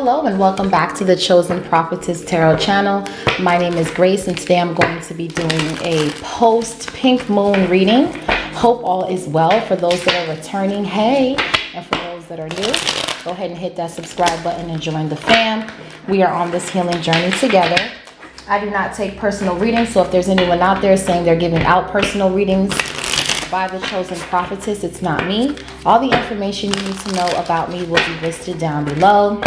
Hello and welcome back to the Chosen Prophetess Tarot channel. My name is Grace and today I'm going to be doing a post pink moon reading. Hope all is well for those that are returning. Hey, and for those that are new, go ahead and hit that subscribe button and join the fam. We are on this healing journey together. I do not take personal readings, so if there's anyone out there saying they're giving out personal readings by the Chosen Prophetess, it's not me. All the information you need to know about me will be listed down below.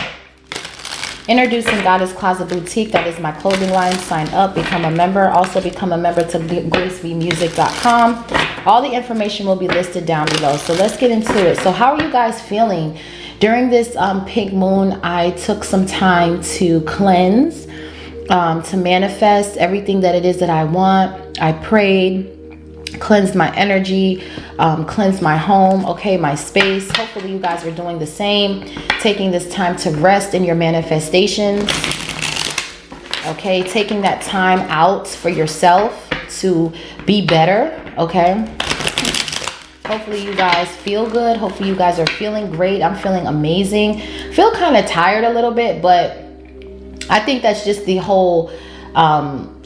Introducing Goddess Closet Boutique, that is my clothing line. Sign up, become a member. Also become a member to gracevmusic.com. All the information will be listed down below. So let's get into it. So how are you guys feeling? During this pink moon, I took some time to cleanse, to manifest everything that it is that I want. I prayed, cleansed my energy, cleansed my home, okay, my space. Hopefully you guys are doing the same, taking this time to rest in your manifestations, okay, taking that time out for yourself to be better, okay. Hopefully you guys feel good. Hopefully you guys are feeling great. I'm feeling amazing. Feel kind of tired a little bit, but I think that's just the whole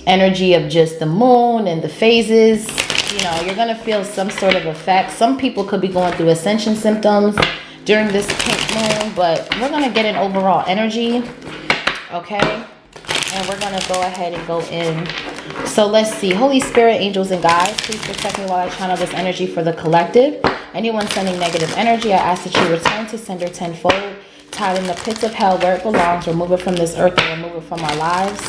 energy of just the moon and the phases. You know, you're going to feel some sort of effect. Some people could be going through ascension symptoms during this pink moon, but we're going to get an overall energy, okay? And we're going to go ahead and go in. So let's see. Holy Spirit, angels, and guides, please protect me while I channel this energy for the collective. Anyone sending negative energy, I ask that you return to sender tenfold. Tie it in the pits of hell where it belongs. Remove it from this earth and remove it from our lives.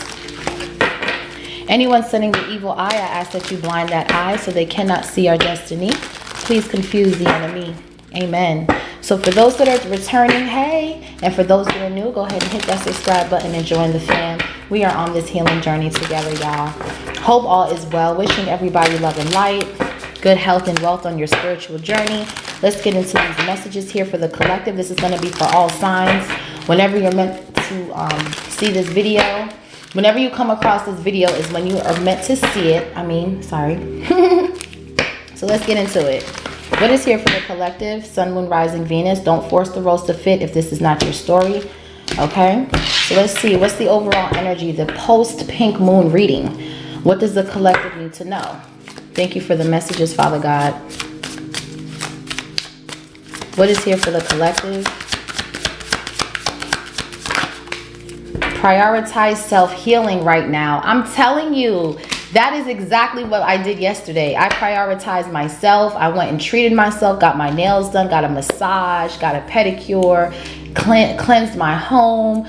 Anyone sending the evil eye, I ask that you blind that eye so they cannot see our destiny. Please confuse the enemy. Amen. So for those that are returning, hey, and for those that are new, go ahead and hit that subscribe button and join the fam. We are on this healing journey together, y'all. Hope all is well. Wishing everybody love and light, good health and wealth on your spiritual journey. Let's get into these messages here for the collective. This is going to be for all signs. Whenever you're meant to see this video, whenever you come across this video is when you are meant to see it. So let's get into it. What is here for the collective? Sun, Moon, Rising, Venus. Don't force the roles to fit if this is not your story. Okay. So let's see. What's the overall energy? The post pink moon reading. What does the collective need to know? Thank you for the messages, Father God. What is here for the collective? Prioritize self-healing right now. I'm telling you, that is exactly what I did yesterday. I prioritized myself. I went and treated myself, got my nails done, got a massage, got a pedicure, cleansed my home,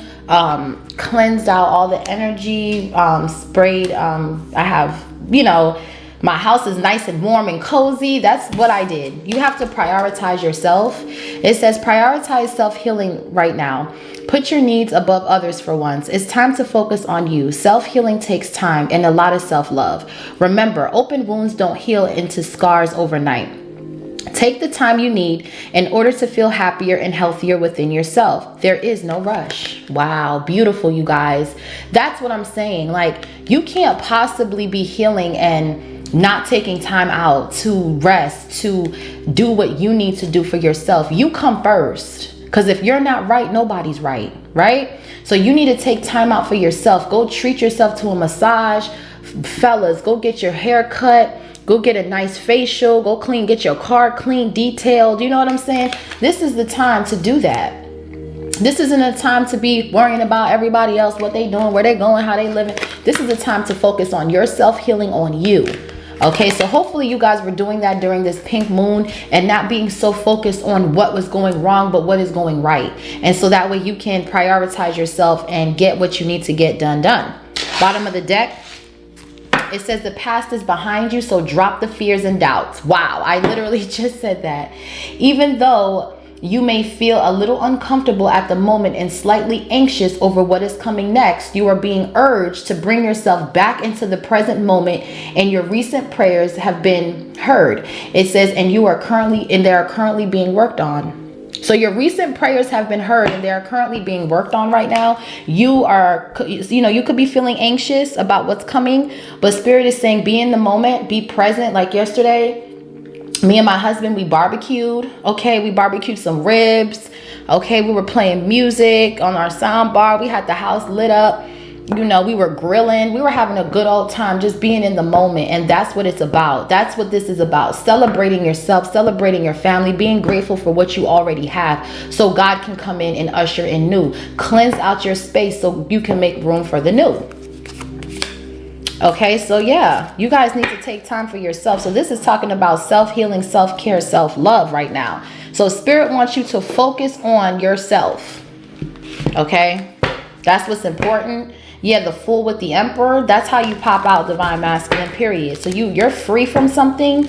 cleansed out all the energy, sprayed. I have, you know, my house is nice and warm and cozy. That's what I did. You have to prioritize yourself. It says prioritize self-healing right now. Put your needs above others for once. It's time to focus on you. Self-healing takes time and a lot of self-love. Remember, open wounds don't heal into scars overnight. Take the time you need in order to feel happier and healthier within yourself. There is no rush. Wow, beautiful, you guys. That's what I'm saying. Like, you can't possibly be healing and not taking time out to rest, to do what you need to do for yourself. You come first. Because if you're not right, nobody's right, right? So you need to take time out for yourself. Go treat yourself to a massage. Fellas, go get your hair cut. Go get a nice facial. Go get your car clean, detailed. You know what I'm saying? This is the time to do that. This isn't a time to be worrying about everybody else, what they doing, where they going, how they living. This is a time to focus on your self-healing, on you. Okay, so hopefully you guys were doing that during this pink moon and not being so focused on what was going wrong, but what is going right. And so that way you can prioritize yourself and get what you need to get done. Bottom of the deck, it says the past is behind you, so drop the fears and doubts. Wow, I literally just said that. Even though you may feel a little uncomfortable at the moment and slightly anxious over what is coming next, you are being urged to bring yourself back into the present moment, and your recent prayers have been heard. It says, and they are currently being worked on. So your recent prayers have been heard and they are currently being worked on right now. You could be feeling anxious about what's coming, but Spirit is saying, be in the moment, be present. Like yesterday, Me and my husband, we barbecued. Okay, we barbecued some ribs. Okay, we were playing music on our sound bar. We had the house lit up. You know, we were grilling. We were having a good old time, just being in the moment. And that's what it's about. That's what this is about. Celebrating yourself, celebrating your family, being grateful for what you already have, so God can come in and usher in new. Cleanse out your space so you can make room for the new. Okay, so yeah, you guys need to take time for yourself. So this is talking about self-healing, self-care, self-love right now. So Spirit wants you to focus on yourself. Okay, that's what's important. Yeah, the Fool with the Emperor, that's how you pop out Divine Masculine, period. So you're free from something.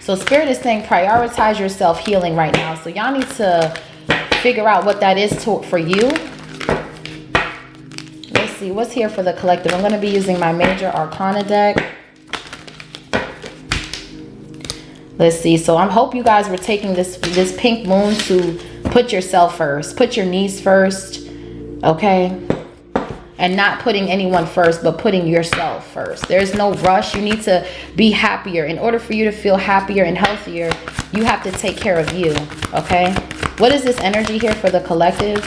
So Spirit is saying prioritize your self-healing right now. So y'all need to figure out what that is for you. Let's see what's here for the collective. I'm going to be using my Major Arcana deck. Let's see. So I hope you guys were taking this pink moon to put yourself first. Put your needs first. Okay, and not putting anyone first, but putting yourself first. There's no rush. You need to be happier. In order for you to feel happier and healthier, you have to take care of you. Okay, what is this energy here for the collective?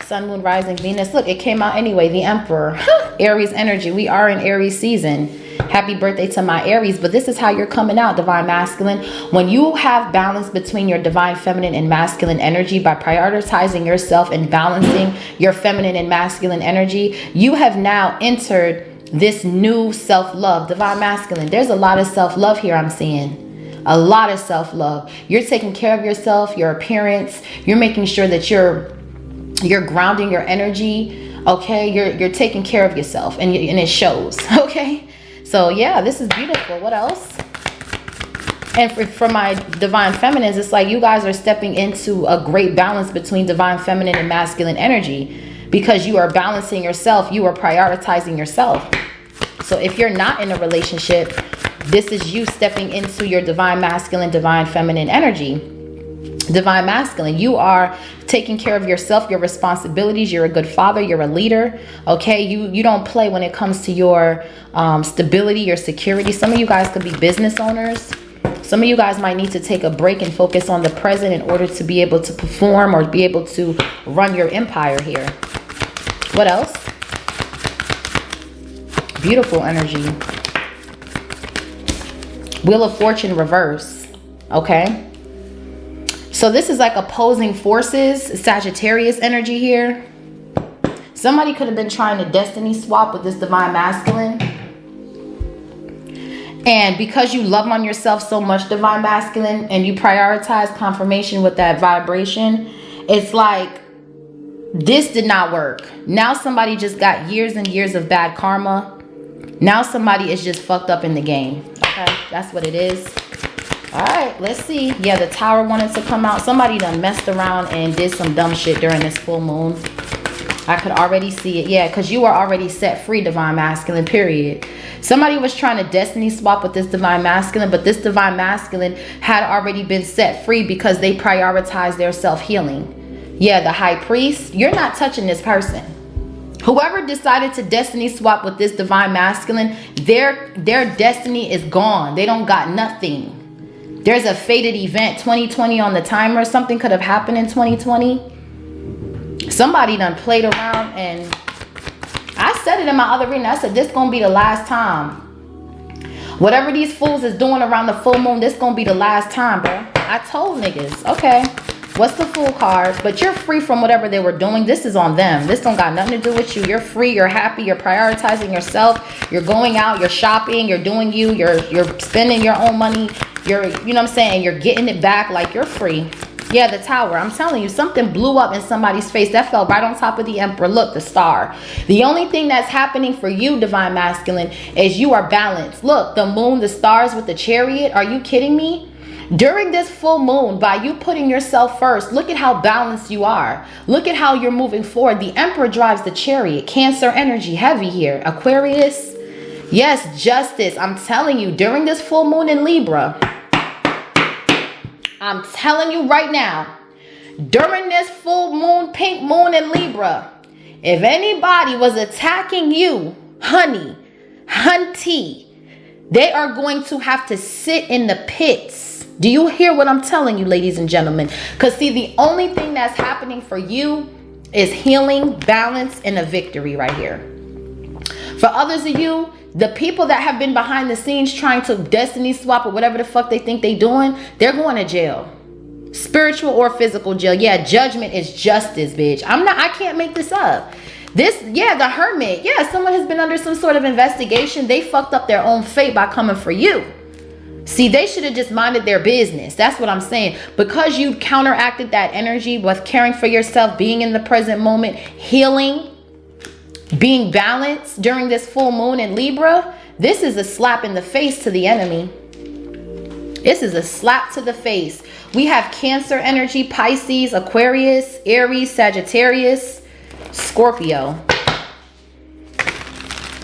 Sun, Moon, Rising, Venus. Look, it came out anyway. The Emperor. Aries energy. We are in Aries season. Happy birthday to my Aries. But this is how you're coming out, Divine Masculine. When you have balance between your Divine Feminine and Masculine energy by prioritizing yourself and balancing your Feminine and Masculine energy, you have now entered this new self-love. Divine Masculine. There's a lot of self-love here I'm seeing. A lot of self-love. You're taking care of yourself, your appearance. You're making sure that you're grounding your energy. Okay, you're taking care of yourself, and it shows. Okay. So yeah, this is beautiful. What else? And for my Divine Feminines, it's like you guys are stepping into a great balance between Divine Feminine and Masculine energy, because you are balancing yourself. You are prioritizing yourself. So if you're not in a relationship, this is you stepping into your Divine Masculine, Divine Feminine energy. Divine Masculine, you are taking care of yourself, your responsibilities. You're a good father. You're a leader. Okay, you don't play when it comes to your stability, your security. Some of you guys could be business owners. Some of you guys might need to take a break and focus on the present in order to be able to perform or be able to run your empire here. What else? Beautiful energy. Wheel of Fortune reverse. Okay. So this is like opposing forces, Sagittarius energy here. Somebody could have been trying to destiny swap with this Divine Masculine. And because you love on yourself so much, Divine Masculine, and you prioritize confirmation with that vibration, it's like this did not work. Now somebody just got years and years of bad karma. Now somebody is just fucked up in the game. Okay, that's what it is. All right, let's see. Yeah, the Tower wanted to come out. Somebody done messed around and did some dumb shit during this full moon. I could already see it. Yeah, because you are already set free, Divine Masculine, period. Somebody was trying to destiny swap with this Divine Masculine, but this Divine Masculine had already been set free because they prioritized their self-healing. Yeah, the High Priest, you're not touching this person. Whoever decided to destiny swap with this Divine Masculine, their destiny is gone. They don't got nothing. There's a fated event, 2020 on the timer. Something could have happened in 2020. Somebody done played around, and I said it in my other reading. I said, this gonna be the last time. Whatever these fools is doing around the full moon, this gonna be the last time, bro. I told niggas, okay, what's the Fool card? But you're free from whatever they were doing. This is on them. This don't got nothing to do with you. You're free, you're happy, you're prioritizing yourself. You're going out, you're shopping, you're doing you, you're spending your own money. You're, you know what I'm saying? You're getting it back, like you're free. Yeah, the Tower. I'm telling you, something blew up in somebody's face. That fell right on top of the Emperor. Look, the Star. The only thing that's happening for you, Divine Masculine, is you are balanced. Look, the moon, the stars with the Chariot. Are you kidding me? During this full moon, by you putting yourself first, look at how balanced you are. Look at how you're moving forward. The Emperor drives the Chariot. Cancer energy, heavy here. Aquarius. Yes, justice. I'm telling you, during this full moon in Libra, I'm telling you right now, during this full moon, pink moon in Libra, if anybody was attacking you, honey, hunty, They are going to have to sit in the pits. Do you hear what I'm telling you, ladies and gentlemen? Because see, the only thing that's happening for you is healing, balance, and a victory right here. For others of you, the people that have been behind the scenes trying to destiny swap or whatever the fuck they think they doing, they're going to jail. Spiritual or physical jail. Yeah, judgment is justice, bitch. I can't make this up. The hermit. Yeah, someone has been under some sort of investigation. They fucked up their own fate by coming for you. See, they should have just minded their business. That's what I'm saying. Because you counteracted that energy with caring for yourself, being in the present moment, healing, being balanced during this full moon in Libra, this is a slap in the face to the enemy. This is a slap to the face. We have Cancer energy, Pisces, Aquarius, Aries, Sagittarius, Scorpio.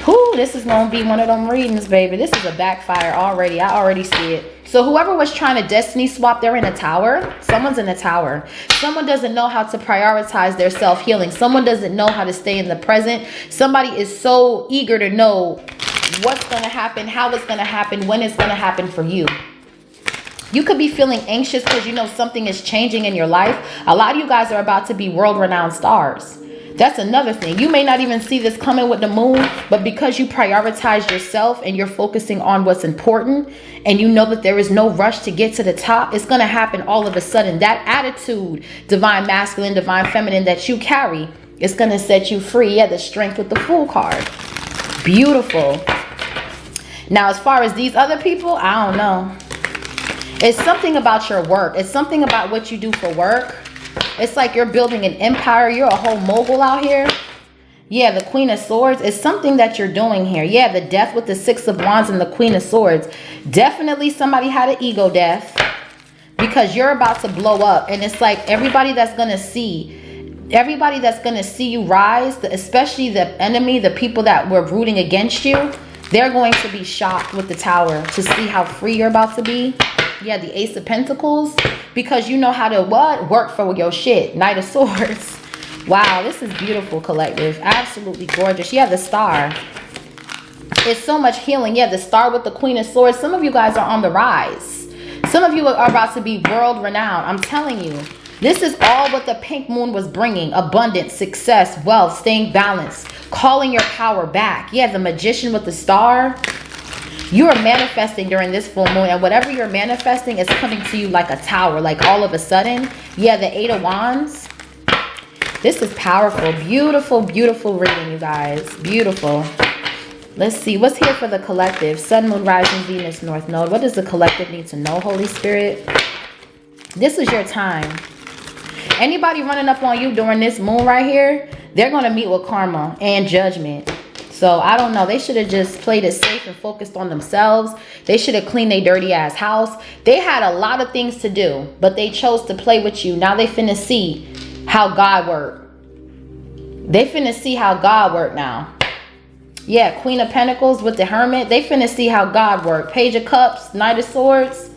Whew, this is going to be one of them readings, baby. This is a backfire already. I already see it. So whoever was trying to destiny swap, they're in a tower. Someone's in a tower. Someone doesn't know how to prioritize their self-healing. Someone doesn't know how to stay in the present. Somebody is so eager to know what's going to happen, how it's going to happen, when it's going to happen for you. You could be feeling anxious because you know something is changing in your life. A lot of you guys are about to be world-renowned stars. That's another thing. You may not even see this coming with the moon, but because you prioritize yourself and you're focusing on what's important and you know that there is no rush to get to the top, it's going to happen all of a sudden. That attitude, divine masculine, divine feminine that you carry, it's going to set you free. Yeah, the strength with the Fool card. Beautiful. Now, as far as these other people, I don't know. It's something about your work. It's something about what you do for work. It's like you're building an empire. You're a whole mogul out here. Yeah, the Queen of Swords is something that you're doing here. Yeah, the Death with the Six of Wands and the Queen of Swords. Definitely somebody had an ego death because you're about to blow up. And it's like everybody that's going to see you rise, especially the enemy, the people that were rooting against you, they're going to be shocked with the Tower to see how free you're about to be. Yeah, the Ace of Pentacles, because you know how to what? Work for your shit. Knight of Swords. Wow, this is beautiful, collective. Absolutely gorgeous. Yeah, the Star. It's so much healing. Yeah, the Star with the Queen of Swords. Some of you guys are on the rise. Some of you are about to be world renowned. I'm telling you. This is all what the pink moon was bringing. Abundance, success, wealth, staying balanced, calling your power back. Yeah, the Magician with the Star. You are manifesting during this full moon, and whatever you're manifesting is coming to you like a tower, like all of a sudden. Yeah, the Eight of Wands. This is powerful. Beautiful, beautiful reading, you guys. Beautiful. Let's see. What's here for the collective? Sun, Moon, Rising, Venus, North Node. What does the collective need to know, Holy Spirit? This is your time. Anybody running up on you during this moon right here, they're going to meet with karma and judgment. So I don't know. They should have just played it safe and focused on themselves. They should have cleaned their dirty ass house. They had a lot of things to do, but they chose to play with you. Now they finna see how God worked. They finna see how God worked now. Yeah, Queen of Pentacles with the Hermit. They finna see how God worked. Page of Cups, Knight of Swords.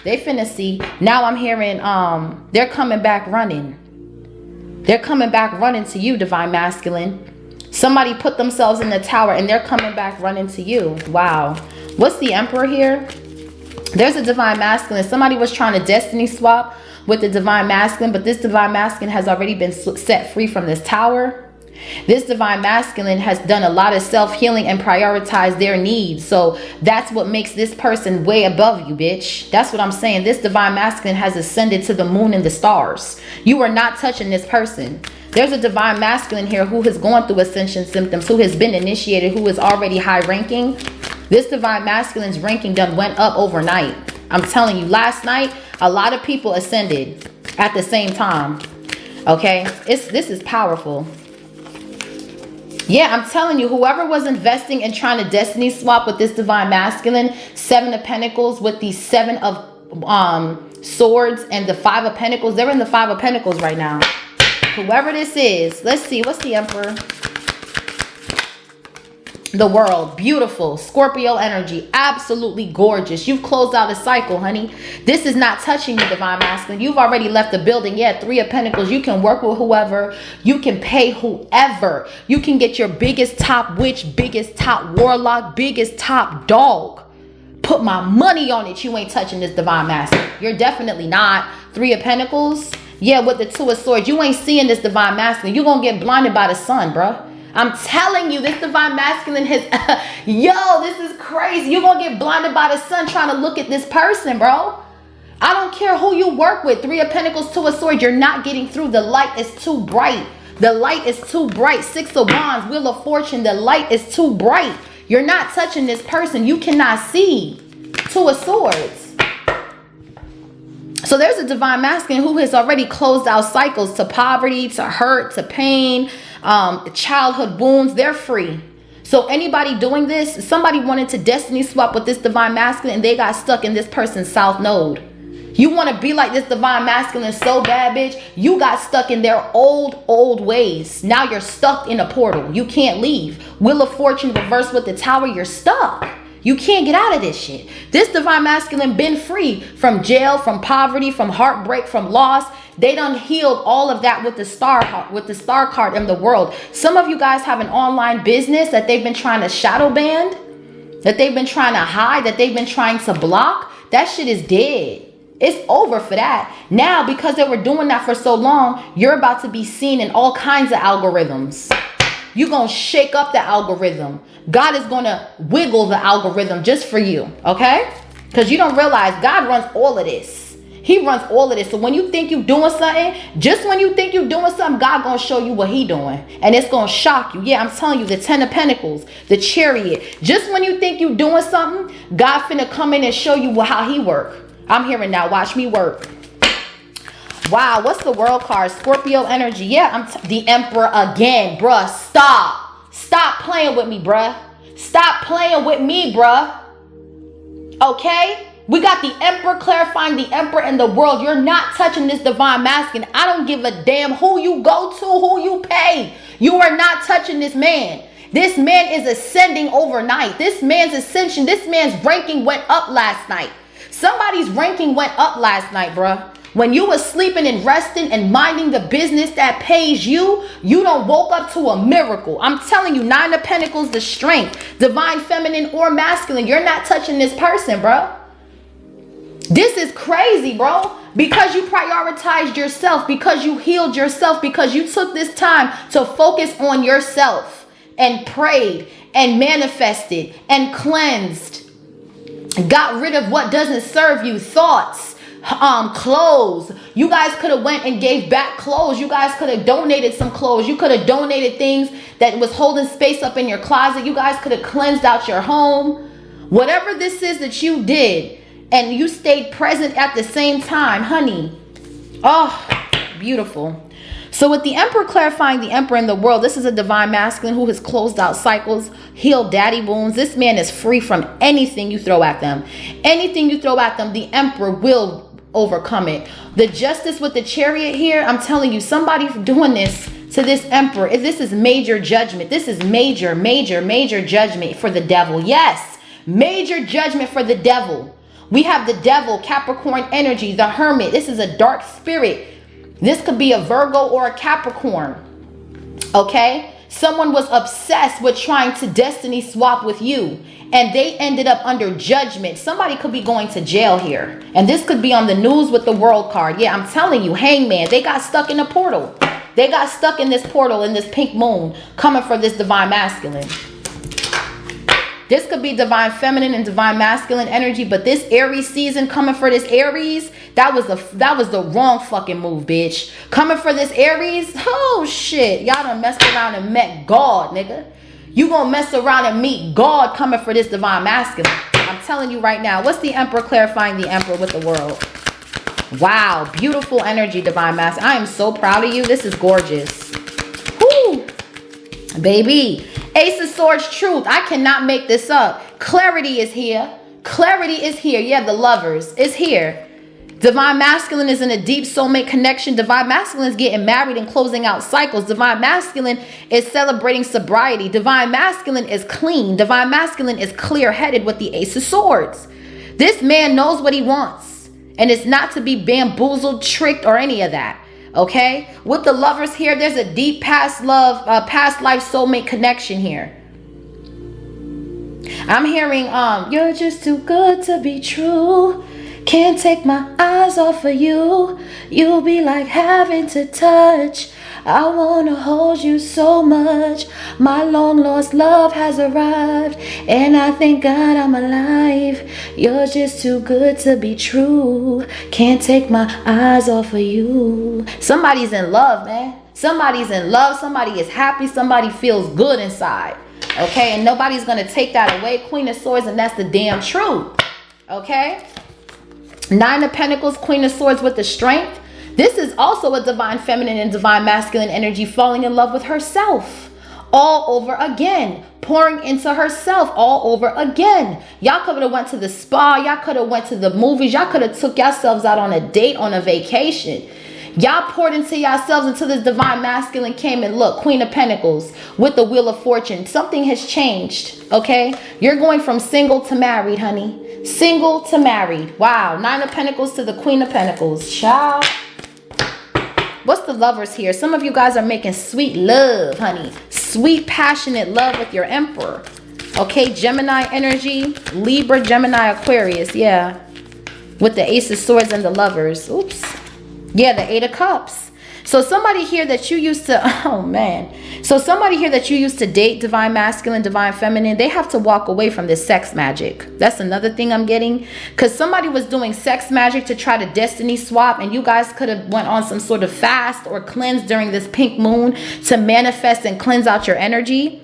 They finna see. Now I'm hearing they're coming back running. They're coming back running to you, divine masculine. Somebody put themselves in the tower and they're coming back running to you. Wow. What's the Emperor here? There's a divine masculine. Somebody was trying to destiny swap with the divine masculine, but this divine masculine has already been set free from this tower. This divine masculine has done a lot of self-healing and prioritized their needs. So that's what makes this person way above you, bitch. That's what I'm saying. This divine masculine has ascended to the moon and the stars. You are not touching this person. There's a divine masculine here who has gone through ascension symptoms, who has been initiated, who is already high ranking. This divine masculine's ranking done went up overnight. I'm telling you, last night, a lot of people ascended at the same time. Okay, this is powerful. Yeah, I'm telling you, whoever was investing and trying to destiny swap with this divine masculine, Seven of Pentacles with the Seven of Swords and the Five of Pentacles, they're in the Five of Pentacles right now. Whoever this is, let's see, what's the Emperor? The World, beautiful. Scorpio energy, absolutely gorgeous. You've closed out a cycle, honey. This is not touching you, divine masculine. You've already left the building. Yeah, Three of Pentacles. You can work with whoever. You can pay whoever. You can get your biggest top witch, biggest top warlock, biggest top dog put my money on it, you ain't touching this divine masculine. You're definitely not. Three of Pentacles. Yeah, with the Two of Swords, you ain't seeing this divine masculine. You're going to get blinded by the sun, bro. I'm telling you, this divine masculine has, yo, this is crazy. You're going to get blinded by the sun trying to look at this person, bro. I don't care who you work with. Three of Pentacles, Two of Swords, you're not getting through. The light is too bright. The light is too bright. Six of Wands, Wheel of Fortune, the light is too bright. You're not touching this person. You cannot see. Two of Swords. So there's a divine masculine who has already closed out cycles to poverty, to hurt, to pain, childhood wounds. They're free. So anybody doing this, somebody wanted to destiny swap with this divine masculine and they got stuck in this person's south node. You want to be like this divine masculine so bad, bitch. You got stuck in their old ways. Now you're stuck in a portal. You can't leave. Wheel of Fortune reversed with the Tower. You're stuck. You can't get out of this shit. This divine masculine been free from jail, from poverty, from heartbreak, from loss. They done healed all of that with the star card in the world. Some of you guys have an online business that they've been trying to shadow ban, that they've been trying to hide, that they've been trying to block. That shit is dead. It's over for that. Now, because they were doing that for so long, you're about to be seen in all kinds of algorithms. You're going to shake up the algorithm. God is going to wiggle the algorithm just for you, okay? Because you don't realize God runs all of this. He runs all of this. So when you think you're doing something, just when you think you're doing something, God going to show you what he doing. And it's going to shock you. Yeah, I'm telling you, the Ten of Pentacles, the Chariot. Just when you think you're doing something, God finna come in and show you how he work. I'm hearing now. Watch me work. Wow, what's the World card? Scorpio energy. Yeah, the Emperor again. Bruh, stop. Stop playing with me, bruh. Stop playing with me, bruh. Okay? We got the Emperor clarifying the Emperor in the world. You're not touching this divine masculine. I don't give a damn who you go to, who you pay. You are not touching this man. This man is ascending overnight. This man's ascension, this man's ranking went up last night. Somebody's ranking went up last night, bruh. When you were sleeping and resting and minding the business that pays you, you don't woke up to a miracle. I'm telling you, Nine of Pentacles, the strength, divine feminine or masculine. You're not touching this person, bro. This is crazy, bro. Because you prioritized yourself, because you healed yourself, because you took this time to focus on yourself and prayed and manifested and cleansed. Got rid of what doesn't serve you, thoughts, clothes. You guys could have went and gave back clothes. You guys could have donated some clothes. You could have donated things that was holding space up in your closet. You guys could have cleansed out your home. Whatever this is that you did, and you stayed present at the same time, honey. Oh, beautiful. So with the Emperor clarifying the Emperor in the world, this is a divine masculine who has closed out cycles, healed daddy wounds. This man is free from anything you throw at them. Anything you throw at them, the Emperor will overcome it. The Justice with the Chariot here, I'm telling you, somebody doing this to this Emperor, this is major judgment. This is major judgment for the devil. Yes, major judgment for the devil. We have the devil, Capricorn energy, the Hermit. This is a dark spirit. This could be a Virgo or a Capricorn. Okay? Someone was obsessed with trying to destiny swap with you, and they ended up under judgment. Somebody could be going to jail here. And this could be on the news with the World card. Yeah, I'm telling you, Hangman, they got stuck in a portal. They got stuck in this portal, in this pink moon, coming for this divine masculine. This could be divine feminine and divine masculine energy, but this Aries season coming for this Aries, that was the wrong fucking move, bitch. Coming for this Aries, oh shit, y'all done messed around and met God, nigga. You gonna mess around and meet God coming for this divine masculine. I'm telling you right now. What's the Emperor clarifying the Emperor with the world? Wow, beautiful energy, divine masculine. I am so proud of you. This is gorgeous. Whoo, baby. Ace of Swords, truth. I cannot make this up. Clarity is here. Clarity is here. Yeah, the Lovers is here. Divine masculine is in a deep soulmate connection. Divine masculine is getting married and closing out cycles. Divine masculine is celebrating sobriety. Divine masculine is clean. Divine masculine is clear-headed with the Ace of Swords. This man knows what he wants, and it's not to be bamboozled, tricked, or any of that. Okay, with the Lovers here, there's a deep past love, past life soulmate connection here. I'm hearing, you're just too good to be true. Can't take my eyes off of you. You'll be like having to touch. I wanna hold you so much. My long lost love has arrived, and I thank God I'm alive. You're just too good to be true. Can't take my eyes off of you. Somebody's in love, man. Somebody's in love. Somebody is happy. Somebody feels good inside. Okay, and nobody's gonna take that away. Queen of Swords, and that's the damn truth. Okay, Nine of Pentacles, Queen of Swords with the strength. This is also a divine feminine and divine masculine energy falling in love with herself all over again, pouring into herself all over again. Y'all could have went to the spa. Y'all could have went to the movies. Y'all could have took yourselves out on a date, on a vacation. Y'all poured into yourselves until this divine masculine came, and look, Queen of Pentacles with the Wheel of Fortune. Something has changed, okay? You're going from single to married, honey. Single to married. Wow. Nine of Pentacles to the Queen of Pentacles. Child. What's the lovers here? Some of you guys are making sweet love, honey. Sweet, passionate love with your emperor. Okay, Gemini energy. Libra, Gemini, Aquarius. Yeah. With the Ace of Swords and the lovers. Oops. Yeah, the Eight of Cups. So somebody here that you used to, oh man. So somebody here that you used to date, divine masculine, divine feminine, they have to walk away from this sex magic. That's another thing I'm getting. Because somebody was doing sex magic to try to destiny swap, and you guys could have went on some sort of fast or cleanse during this pink moon to manifest and cleanse out your energy.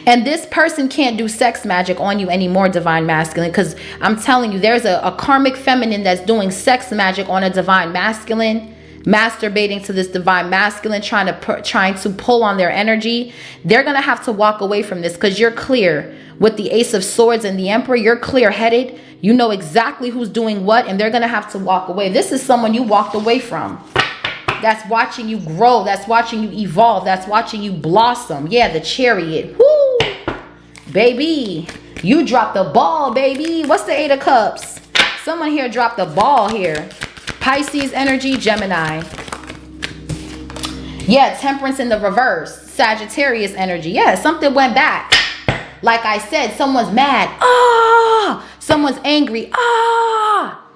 And this person can't do sex magic on you anymore, divine masculine, because I'm telling you, there's a karmic feminine that's doing sex magic on a divine masculine, masturbating to this divine masculine, trying to pull on their energy. They're gonna have to walk away from this, because you're clear with the Ace of Swords and the Emperor. You're clear-headed. You know exactly who's doing what, and they're gonna have to walk away. This is someone you walked away from. That's watching you grow. That's watching you evolve. That's watching you blossom. Yeah, the Chariot. Woo! Baby, you dropped the ball, baby. What's the Eight of Cups? Someone here dropped the ball here. Pisces energy, Gemini. Yeah, Temperance in the reverse. Sagittarius energy. Yeah, something went back. Like I said, someone's mad. Ah! Someone's angry. Ah!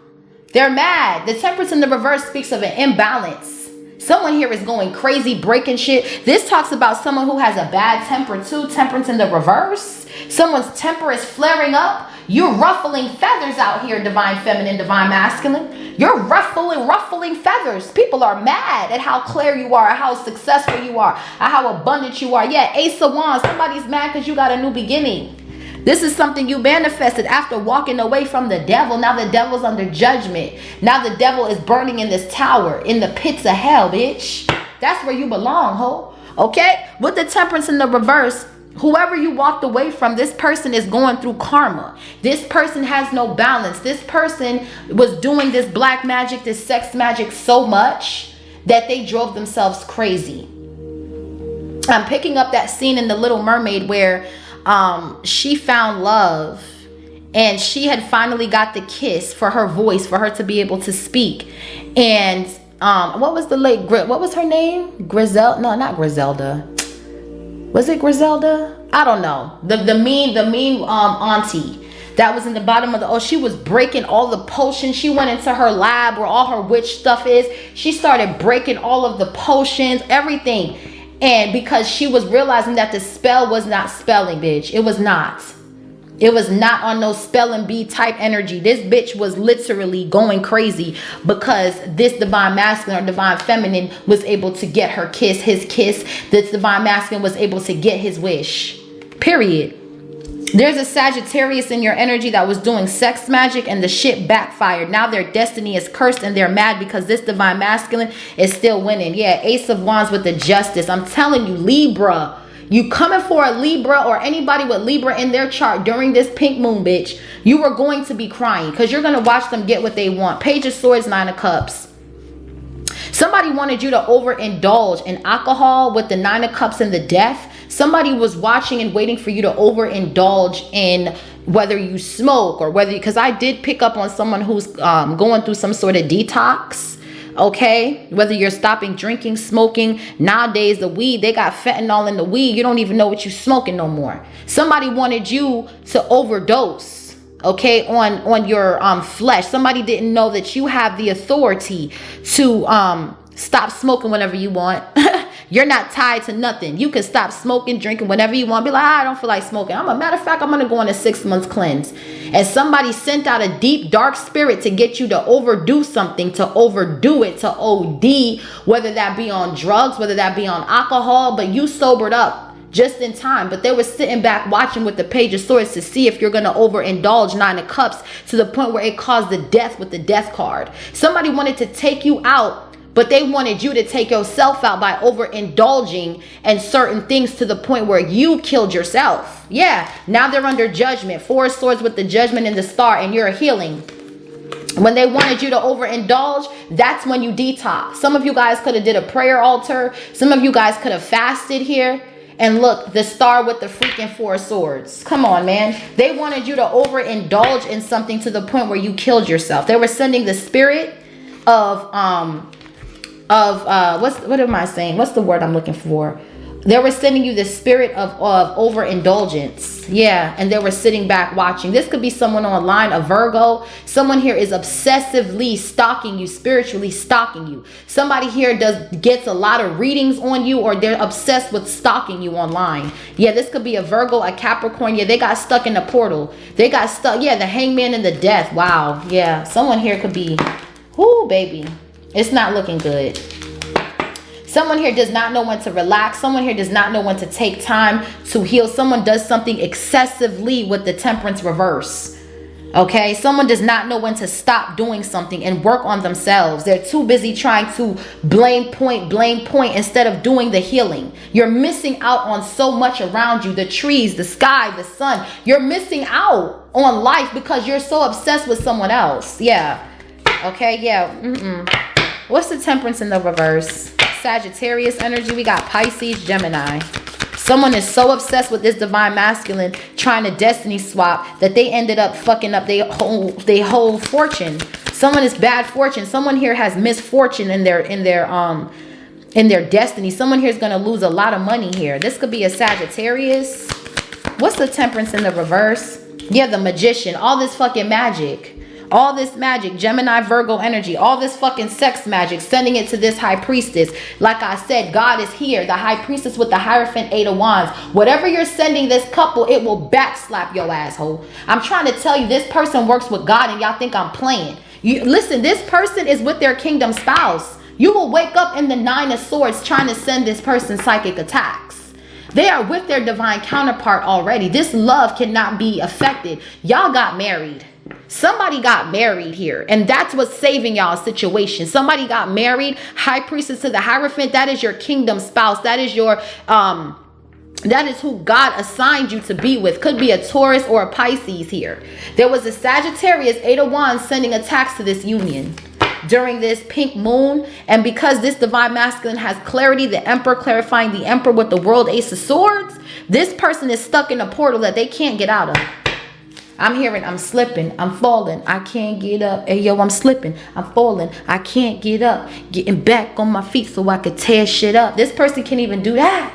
They're mad. The Temperance in the reverse speaks of an imbalance. Someone here is going crazy, breaking shit. This talks about someone who has a bad temper too. Temperance in the reverse. Someone's temper is flaring up. You're ruffling feathers out here, divine feminine, divine masculine. You're ruffling feathers. People are mad at how clear you are, at how successful you are, at how abundant you are. Yeah, Ace of Wands. Somebody's mad because you got a new beginning. This is something you manifested after walking away from the devil. Now the devil's under judgment. Now the devil is burning in this tower, in the pits of hell, bitch. That's where you belong, ho. Okay? With the Temperance in the reverse, whoever you walked away from, this person is going through karma. This person has no balance. This person was doing this black magic, this sex magic so much that they drove themselves crazy. I'm picking up that scene in The Little Mermaid where she found love, and she had finally got the kiss for her voice, for her to be able to speak. And what was her name? Griselda? No, not Griselda. Was it Griselda? I don't know. The mean auntie that was in the bottom of the she was breaking all the potions. She went into her lab where all her witch stuff is. She started breaking all of the potions, everything. And because she was realizing that the spell was not spelling, bitch. It was not. It was not on no spelling bee type energy. This bitch was literally going crazy because this divine masculine or divine feminine was able to get her kiss, his kiss. This divine masculine was able to get his wish. Period. There's a Sagittarius in your energy that was doing sex magic, and the shit backfired. Now their destiny is cursed and they're mad because this divine masculine is still winning. Yeah, Ace of Wands with the Justice. I'm telling you, Libra. You coming for a Libra or anybody with Libra in their chart during this pink moon, bitch. You are going to be crying because you're going to watch them get what they want. Page of Swords, Nine of Cups. Somebody wanted you to overindulge in alcohol with the Nine of Cups and the Death. Somebody was watching and waiting for you to overindulge in whether you smoke or whether, because I did pick up on someone who's going through some sort of detox. Okay, whether you're stopping drinking, smoking. Nowadays the weed, they got fentanyl in the weed. You don't even know what you're smoking no more. Somebody wanted you to overdose, okay, on your flesh. Somebody didn't know that you have the authority to stop smoking whenever you want. You're not tied to nothing. You can stop smoking, drinking whenever you want. Be like, I don't feel like smoking. I'm a matter of fact, I'm gonna go on a 6-month cleanse. And somebody sent out a deep, dark spirit to get you to overdo something, to overdo it, to OD, whether that be on drugs, whether that be on alcohol, but you sobered up just in time. But they were sitting back watching with the Page of Swords to see if you're going to overindulge Nine of Cups to the point where it caused the death with the Death card. Somebody wanted to take you out, but they wanted you to take yourself out by overindulging in certain things to the point where you killed yourself. Yeah, now they're under judgment. 4 of Swords with the Judgment and the Star, and you're healing. When they wanted you to overindulge, that's when you detox. Some of you guys could have did a prayer altar. Some of you guys could have fasted here. And look, the Star with the freaking 4 of Swords. Come on, man. They wanted you to overindulge in something to the point where you killed yourself. They were sending the spirit of what am I saying? What's the word I'm looking for? They were sending you the spirit of overindulgence. Yeah, and they were sitting back watching. This could be someone online, a Virgo. Someone here is obsessively stalking you, spiritually stalking you. Somebody here gets a lot of readings on you, or they're obsessed with stalking you online. Yeah, this could be a Virgo, a Capricorn. Yeah, they got stuck in a portal. They got stuck. Yeah, the Hangman and the Death. Wow. Yeah, someone here could be, whoo, baby. It's not looking good. Someone here does not know when to relax. Someone here does not know when to take time to heal. Someone does something excessively with the Temperance reverse. Okay, someone does not know when to stop doing something and work on themselves. They're too busy trying to blame point instead of doing the healing. You're missing out on so much around you. The trees, the sky, the sun. You're missing out on life because you're so obsessed with someone else. Yeah. Okay, yeah. What's the Temperance in the reverse? Sagittarius energy. We got Pisces, Gemini. Someone is so obsessed with this divine masculine trying to destiny swap that they ended up fucking up their whole fortune. Someone is bad fortune. Someone here has misfortune in their destiny. Someone here is going to lose a lot of money here. This could be a Sagittarius. What's the Temperance in the reverse? Yeah, the Magician. All this fucking magic. All this magic, Gemini, Virgo energy, all this fucking sex magic, sending it to this High Priestess. Like I said, God is here. The High Priestess with the Hierophant, 8 of Wands. Whatever you're sending this couple, it will backslap your asshole. I'm trying to tell you, this person works with God and y'all think I'm playing. Listen, this person is with their kingdom spouse. You will wake up in the 9 of Swords trying to send this person psychic attacks. They are with their divine counterpart already. This love cannot be affected. Y'all got married. Somebody got married here, and that's what's saving y'all's situation. Somebody got married. High Priestess to the Hierophant, that is your kingdom spouse. That is your that is who God assigned you to be with. Could be a Taurus or a Pisces here. There was a Sagittarius, 8 of Wands, sending attacks to this union during this pink moon. And because this divine masculine has clarity, the Emperor clarifying the Emperor with the World, Ace of Swords, this person is stuck in a portal that they can't get out of. I'm hearing, I'm slipping, I'm falling, I can't get up. Hey, yo, I'm slipping, I'm falling, I can't get up. Getting back on my feet so I could tear shit up. This person can't even do that.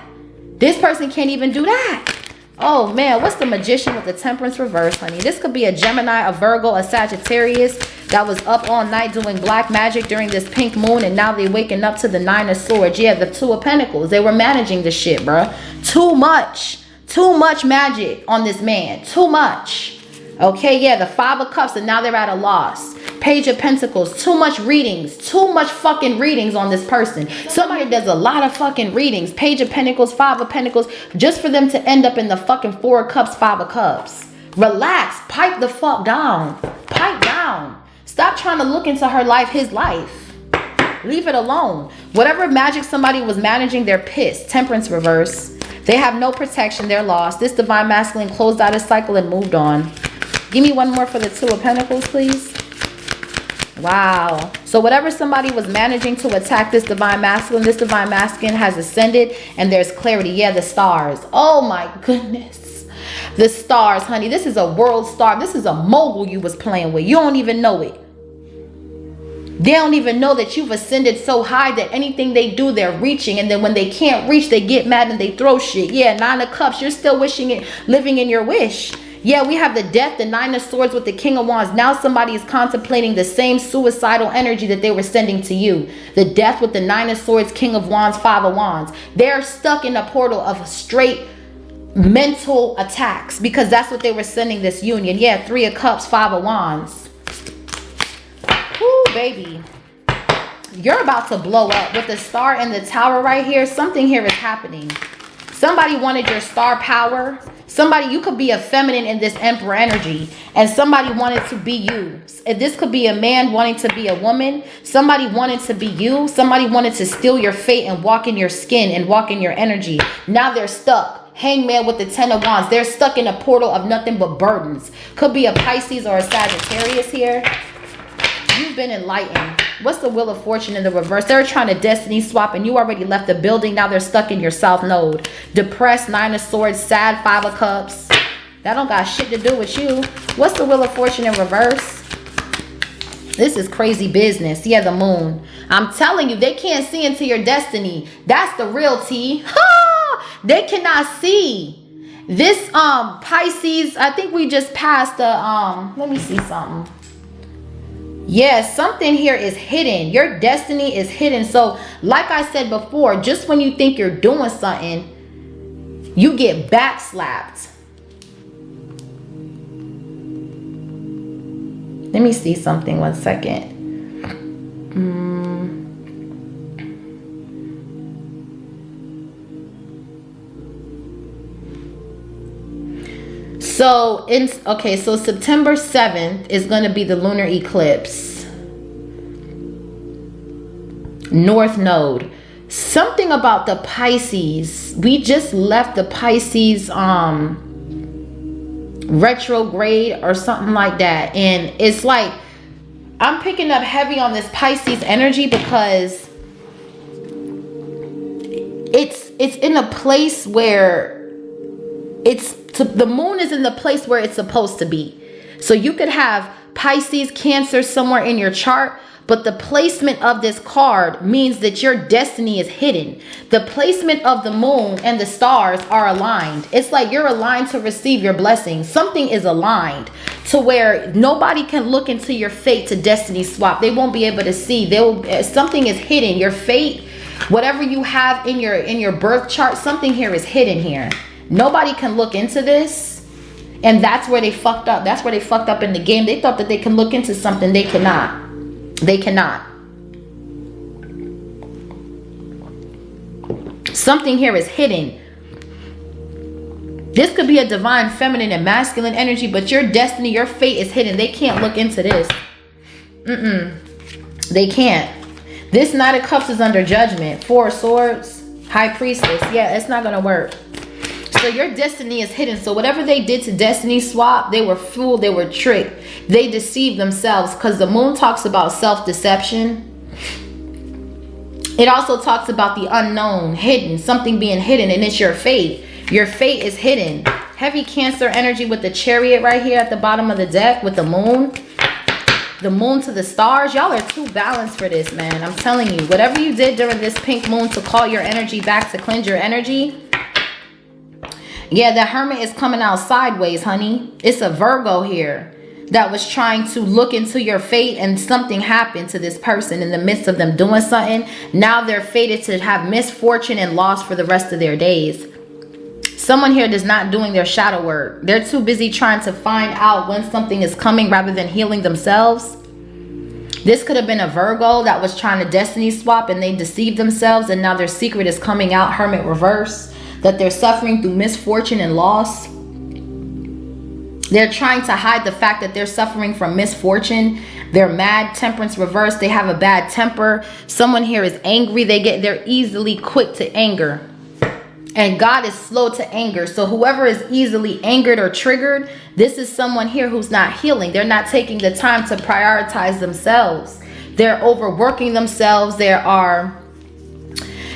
This person can't even do that. Oh, man, what's the Magician with the Temperance reverse, honey? This could be a Gemini, a Virgo, a Sagittarius that was up all night doing black magic during this pink moon, and now they're waking up to the 9 of Swords. Yeah, the 2 of Pentacles. They were managing the shit, bruh. Too much magic on this man. Too much. Okay, yeah, the 5 of Cups, and now they're at a loss. Page of Pentacles, too much readings. Too much fucking readings on this person. Somebody does a lot of fucking readings. Page of Pentacles, 5 of Pentacles, just for them to end up in the fucking 4 of Cups, 5 of Cups. Relax. Pipe the fuck down. Pipe down. Stop trying to look into her life, his life. Leave it alone. Whatever magic somebody was managing, they're pissed. Temperance reverse. They have no protection. They're lost. This divine masculine closed out his cycle and moved on. Give me one more for the 2 of Pentacles, please. Wow. So whatever somebody was managing to attack this divine masculine has ascended, and there's clarity. Yeah, the stars. Oh my goodness. The stars, honey. This is a world star. This is a mogul you was playing with. You don't even know it. They don't even know that you've ascended so high that anything they do, they're reaching. And then when they can't reach, they get mad and they throw shit. Yeah, Nine of Cups, you're still wishing it, living in your wish. Yeah, we have the Death, the Nine of Swords with the King of Wands. Now somebody is contemplating the same suicidal energy that they were sending to you. The Death with the Nine of Swords, King of Wands, Five of Wands. They're stuck in a portal of straight mental attacks because that's what they were sending this union. Yeah, Three of Cups, Five of Wands. Woo, baby. You're about to blow up. With the Star and the Tower right here, something here is happening. Somebody wanted your star power. Somebody, you could be a feminine in this Emperor energy, and somebody wanted to be you. This could be a man wanting to be a woman. Somebody wanted to be you. Somebody wanted to steal your fate and walk in your skin and walk in your energy. Now they're stuck. Hangman with the Ten of Wands. They're stuck in a portal of nothing but burdens. Could be a Pisces or a Sagittarius here. You've been enlightened. What's the Wheel of Fortune in the reverse? They're trying to destiny swap and you already left the building. Now they're stuck in your South Node. Depressed, Nine of Swords, sad, Five of Cups. That don't got shit to do with you. What's the Wheel of Fortune in reverse? This is crazy business. Yeah, the Moon. I'm telling you, they can't see into your destiny. That's the real tea. They cannot see. This Pisces, I think we just passed the let me see something. Yes, something here is hidden. Your destiny is hidden. So like I said before, just when you think you're doing something, you get backslapped. Let me see something, 1 second. So okay, so September 7th is going to be the lunar eclipse. North Node. Something about the Pisces. We just left the Pisces retrograde or something like that, and it's like I'm picking up heavy on this Pisces energy because it's in a place where the moon is in the place where it's supposed to be. So you could have Pisces, Cancer somewhere in your chart, but the placement of this card means that your destiny is hidden. The placement of the moon and the stars are aligned. It's like you're aligned to receive your blessings. Something is aligned to where nobody can look into your fate to destiny swap. They won't be able to see. Something is hidden. Your fate, whatever you have in your birth chart, something here is hidden here. Nobody can look into this, and that's where they fucked up. That's where they fucked up in the game. They thought that they can look into something. They cannot. They cannot. Something here is hidden. This could be a divine feminine and masculine energy, but your destiny, your fate is hidden. They can't look into this. They can't. This Knight of Cups is under judgment. Four of Swords, High Priestess. Yeah, it's not going to work. So your destiny is hidden. So whatever they did to destiny swap, they were fooled, they were tricked. They deceived themselves because the moon talks about self-deception. It also talks about the unknown, hidden, something being hidden, and it's your fate. Your fate is hidden. Heavy Cancer energy with the Chariot right here at the bottom of the deck with the moon. The moon to the stars. Y'all are too balanced for this, man. I'm telling you, whatever you did during this pink moon to call your energy back, to cleanse your energy. Yeah, the Hermit is coming out sideways, honey. It's a Virgo here that was trying to look into your fate, and something happened to this person in the midst of them doing something. Now they're fated to have misfortune and loss for the rest of their days. Someone here is not doing their shadow work. They're too busy trying to find out when something is coming rather than healing themselves. This could have been a Virgo that was trying to destiny swap and they deceived themselves, and now their secret is coming out, Hermit reverse. That they're suffering through misfortune and loss. They're trying to hide the fact that they're suffering from misfortune. They're mad, Temperance reverse. They have a bad temper. Someone here is angry. They're easily quick to anger. And God is slow to anger. So whoever is easily angered or triggered, this is someone here who's not healing. They're not taking the time to prioritize themselves. They're overworking themselves.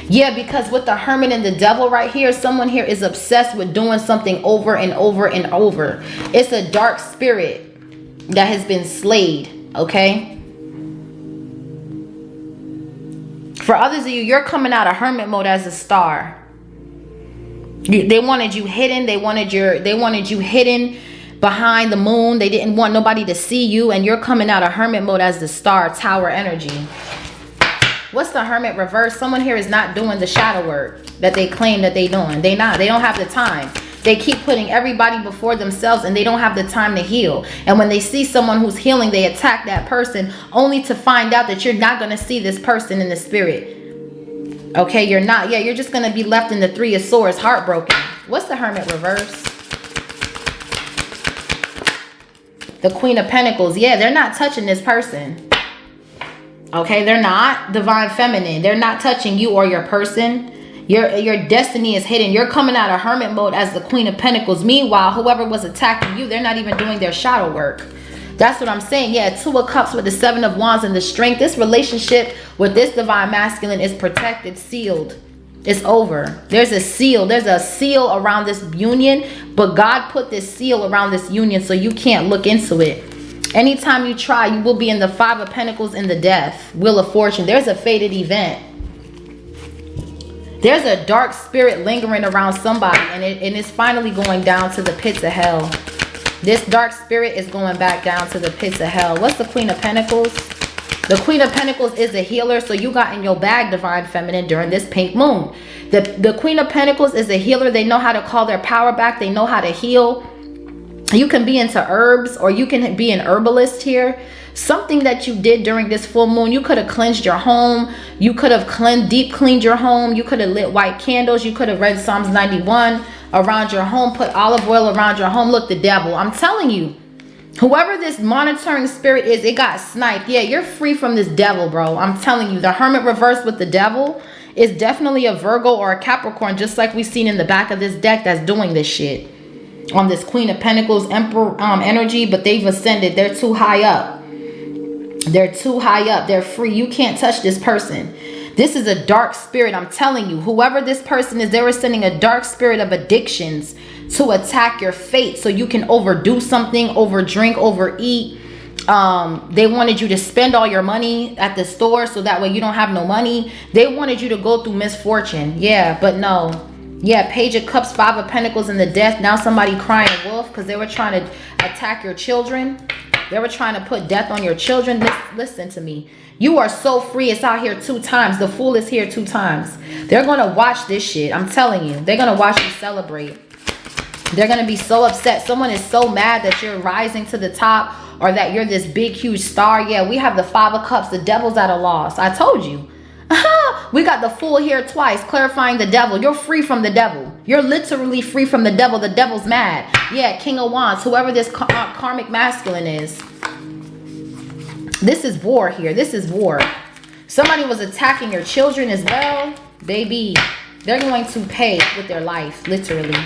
Yeah, because with the Hermit and the Devil right here, someone here is obsessed with doing something over and over and over. It's a dark spirit that has been slayed, okay? For others of you, you're coming out of hermit mode as a star. They wanted you hidden. They wanted you hidden behind the moon. They didn't want nobody to see you, and you're coming out of hermit mode as the star, tower energy. What's the hermit reverse? Someone here is not doing the shadow work that they claim that they doing. They not. They don't have the time. They keep putting everybody before themselves, and they don't have the time to heal. And when they see someone who's healing, they attack that person, only to find out that you're not going to see this person in the spirit. Okay, you're not. Yeah, you're just going to be left in the Three of Swords, heartbroken. What's the hermit reverse? The Queen of Pentacles. Yeah, they're not touching this person. Okay, they're not. Divine Feminine. They're not touching you or your person. Your destiny is hidden. You're coming out of hermit mode as the Queen of Pentacles. Meanwhile, whoever was attacking you, they're not even doing their shadow work. That's what I'm saying. Yeah, Two of Cups with the Seven of Wands and the Strength. This relationship with this divine masculine is protected, sealed. It's over. There's a seal. There's a seal around this union, but God put this seal around this union so you can't look into it. Anytime you try, you will be in the Five of Pentacles in the Death, Wheel of Fortune. There's a fated event. There's a dark spirit lingering around somebody, and it's finally going down to the pits of hell. This dark spirit is going back down to the pits of hell. What's the Queen of Pentacles? The Queen of Pentacles is a healer, so you got in your bag, Divine Feminine, during this pink moon. The Queen of Pentacles is a healer. They know how to call their power back. They know how to heal. You can be into herbs, or you can be an herbalist here. Something that you did during this full moon, you could have cleansed your home. You could have deep cleaned your home. You could have lit white candles. You could have read Psalms 91 around your home, put olive oil around your home. Look, the devil, I'm telling you, whoever this monitoring spirit is, it got sniped. Yeah, you're free from this devil, bro. I'm telling you, the hermit reversed with the devil is definitely a Virgo or a Capricorn, just like we've seen in the back of this deck that's doing this shit on this Queen of Pentacles Emperor energy, but they've ascended. They're too high up. They're too high up. They're free. You can't touch this person. This is a dark spirit. I'm telling you, whoever this person is, they were sending a dark spirit of addictions to attack your fate so you can overdo something, overdrink, overeat. They wanted you to spend all your money at the store so that way you don't have no money. They wanted you to go through misfortune. Yeah, but no. Yeah, Page of Cups, Five of Pentacles in the Death. Now somebody crying wolf because they were trying to attack your children. They were trying to put death on your children. Listen to me. You are so free. It's out here 2 times. The Fool is here 2 times. They're going to watch this shit. I'm telling you. They're going to watch you celebrate. They're going to be so upset. Someone is so mad that you're rising to the top or that you're this big, huge star. Yeah, we have the Five of Cups. The devil's at a loss. I told you. We got the Fool here twice, clarifying the devil. You're free from the devil. You're literally free from the devil. The devil's mad. Yeah, King of Wands, whoever this karmic masculine is. This is war here. This is war. Somebody was attacking your children as well. Baby, they're going to pay with their life, literally.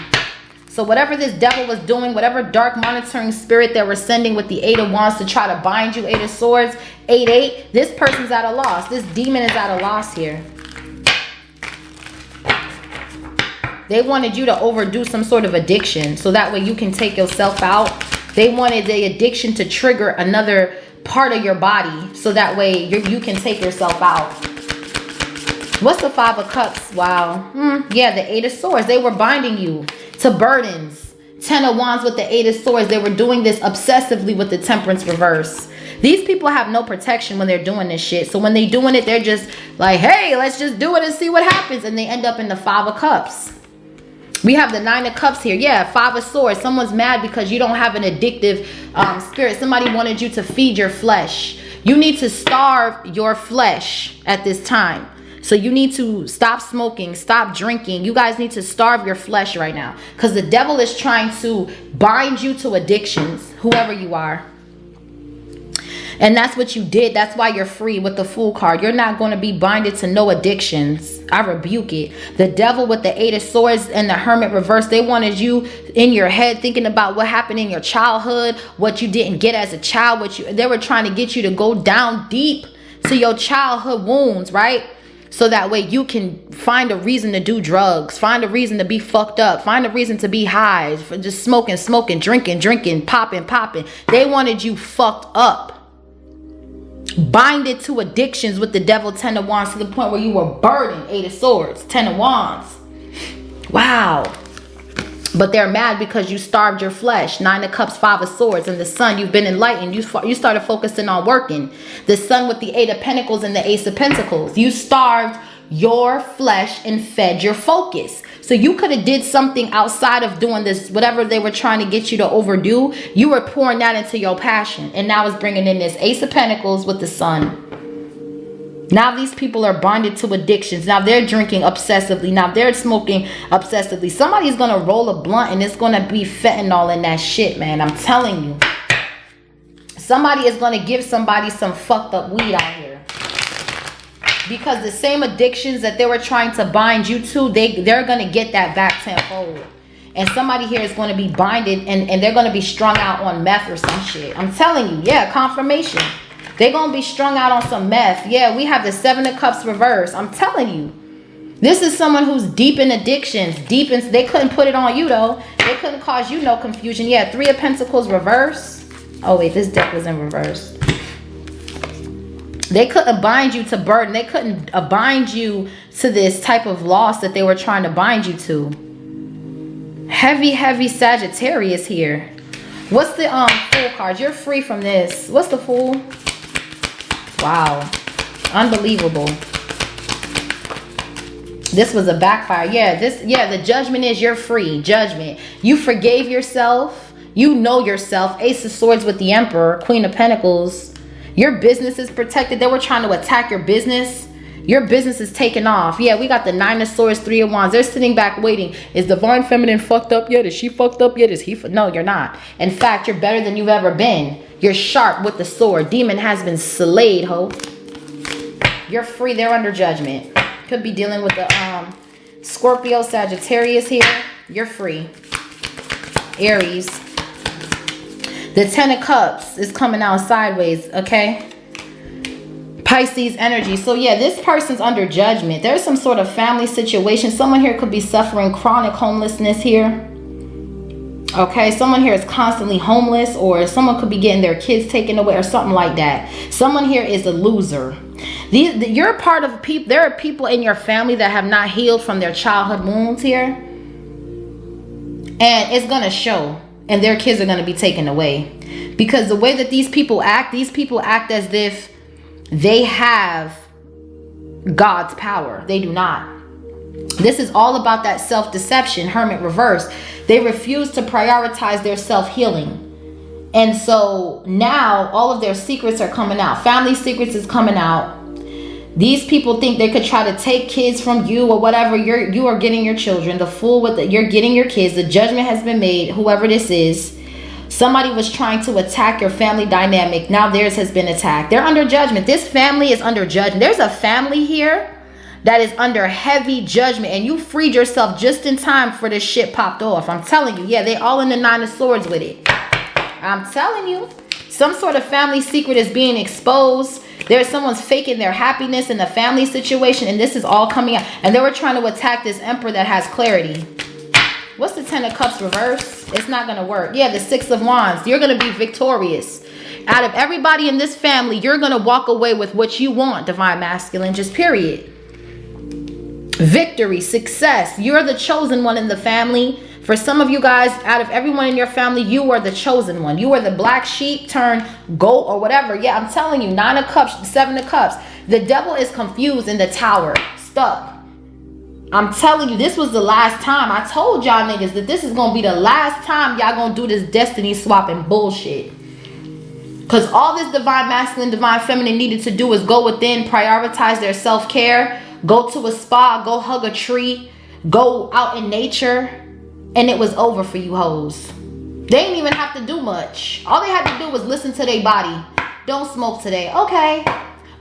So whatever this devil was doing, whatever dark monitoring spirit they were sending with the 8 of Wands to try to bind you, 8 of Swords, 8-8, this person's at a loss. This demon is at a loss here. They wanted you to overdo some sort of addiction so that way you can take yourself out. They wanted the addiction to trigger another part of your body so that way you can take yourself out. What's the Five of Cups? Wow. Yeah, the 8 of Swords. They were binding you to burdens. 10 of Wands with the 8 of Swords. They were doing this obsessively with the Temperance reverse. These people have no protection when they're doing this shit. So when they're doing it, they're just like, hey, let's just do it and see what happens. And they end up in the 5 of Cups. We have the 9 of Cups here. Yeah, 5 of Swords. Someone's mad because you don't have an addictive spirit. Somebody wanted you to feed your flesh. You need to starve your flesh at this time. So you need to stop smoking, stop drinking. You guys need to starve your flesh right now. Because the devil is trying to bind you to addictions, whoever you are. And that's what you did. That's why you're free with the Fool card. You're not going to be binded to no addictions. I rebuke it. The devil with the 8 of Swords and the Hermit reverse, they wanted you in your head thinking about what happened in your childhood, what you didn't get as a child. They were trying to get you to go down deep to your childhood wounds, right? So that way you can find a reason to do drugs, find a reason to be fucked up, find a reason to be high, for just smoking, drinking, popping. They wanted you fucked up. binded to addictions with the devil, 10 of wands, to the point where you were burdened, 8 of swords, 10 of wands. Wow. But they're mad because you starved your flesh, 9 of cups, 5 of swords, and the sun, you've been enlightened. You started focusing on working. The sun with the 8 of pentacles and the ace of pentacles. You starved your flesh and fed your focus. So you could have did something outside of doing this, whatever they were trying to get you to overdo. You were pouring that into your passion, and now it's bringing in this ace of pentacles with the sun. Now these people are bonded to addictions. Now they're drinking obsessively. Now they're smoking obsessively. Somebody's gonna roll a blunt and it's gonna be fentanyl in that shit, man. I'm telling you. Somebody is gonna give somebody some fucked up weed out here. Because the same addictions that they were trying to bind you to, they're going to get that back tenfold. And somebody here is going to be binded and they're going to be strung out on meth or some shit. I'm telling you, yeah, confirmation. They're going to be strung out on some meth. Yeah, we have the 7 of cups reverse. I'm telling you. This is someone who's deep in addictions. They couldn't put it on you though. They couldn't cause you no confusion. Yeah, 3 of pentacles reverse. Oh wait, this deck was in reverse. They couldn't bind you to burden. They couldn't bind you to this type of loss that they were trying to bind you to. Heavy, heavy Sagittarius here. What's the Fool card? You're free from this. What's the Fool? Wow. Unbelievable. This was a backfire. Yeah, the judgment is you're free. Judgment. You forgave yourself. You know yourself. Ace of Swords with the Emperor. Queen of Pentacles. Your business is protected. They were trying to attack your business. Your business is taken off. Yeah, we got the 9 of swords, 3 of wands. They're sitting back waiting. Is divine feminine fucked up yet? Is she fucked up yet? Is he? No, you're not. In fact, you're better than you've ever been. You're sharp with the sword. Demon has been slayed, ho. You're free. They're under judgment. Could be dealing with the Scorpio, Sagittarius here. You're free. Aries. The 10 of cups is coming out sideways, okay? Pisces energy. So yeah, this person's under judgment. There's some sort of family situation. Someone here could be suffering chronic homelessness here. Okay, someone here is constantly homeless, or someone could be getting their kids taken away or something like that. Someone here is a loser. You're part of people. There are people in your family that have not healed from their childhood wounds here. And it's going to show. And their kids are going to be taken away. Because the way that these people act as if they have God's power. They do not. This is all about that self-deception, Hermit reverse. They refuse to prioritize their self-healing. And so now all of their secrets are coming out. Family secrets is coming out. These people think they could try to take kids from you or whatever. You are getting your children. The Fool with you're getting your kids. The judgment has been made. Whoever this is. Somebody was trying to attack your family dynamic. Now theirs has been attacked. They're under judgment. This family is under judgment. There's a family here that is under heavy judgment. And you freed yourself just in time for this shit popped off. I'm telling you. Yeah, they all in the 9 of swords with it. I'm telling you. Some sort of family secret is being exposed. There's someone's faking their happiness in the family situation, and this is all coming out. And they were trying to attack this Emperor that has clarity. What's the 10 of cups reverse? It's not going to work. Yeah, the 6 of wands. You're going to be victorious. Out of everybody in this family, you're going to walk away with what you want, divine masculine, just period. Victory, success. You're the chosen one in the family. For some of you guys, out of everyone in your family, you are the chosen one. You are the black sheep turned goat or whatever. Yeah, I'm telling you, 9 of cups, 7 of cups. The devil is confused in the tower, stuck. I'm telling you, this was the last time. I told y'all niggas that this is going to be the last time y'all going to do this destiny swapping bullshit. Because all this divine masculine, divine feminine needed to do is go within, prioritize their self-care, go to a spa, go hug a tree, go out in nature. And it was over for you hoes. They didn't even have to do much. All they had to do was listen to their body. Don't smoke today. Okay.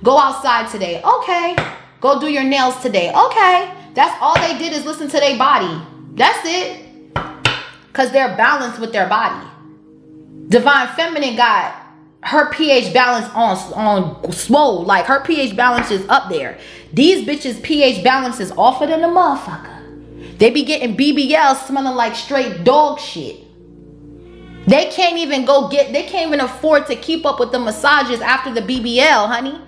Go outside today. Okay. Go do your nails today. Okay. That's all they did is listen to their body. That's it. Because they're balanced with their body. Divine feminine got her pH balance on swole. Like her pH balance is up there. These bitches pH balance is offer than a motherfucker. They be getting BBL smelling like straight dog shit. They can't even they can't even afford to keep up with the massages after the BBL, honey.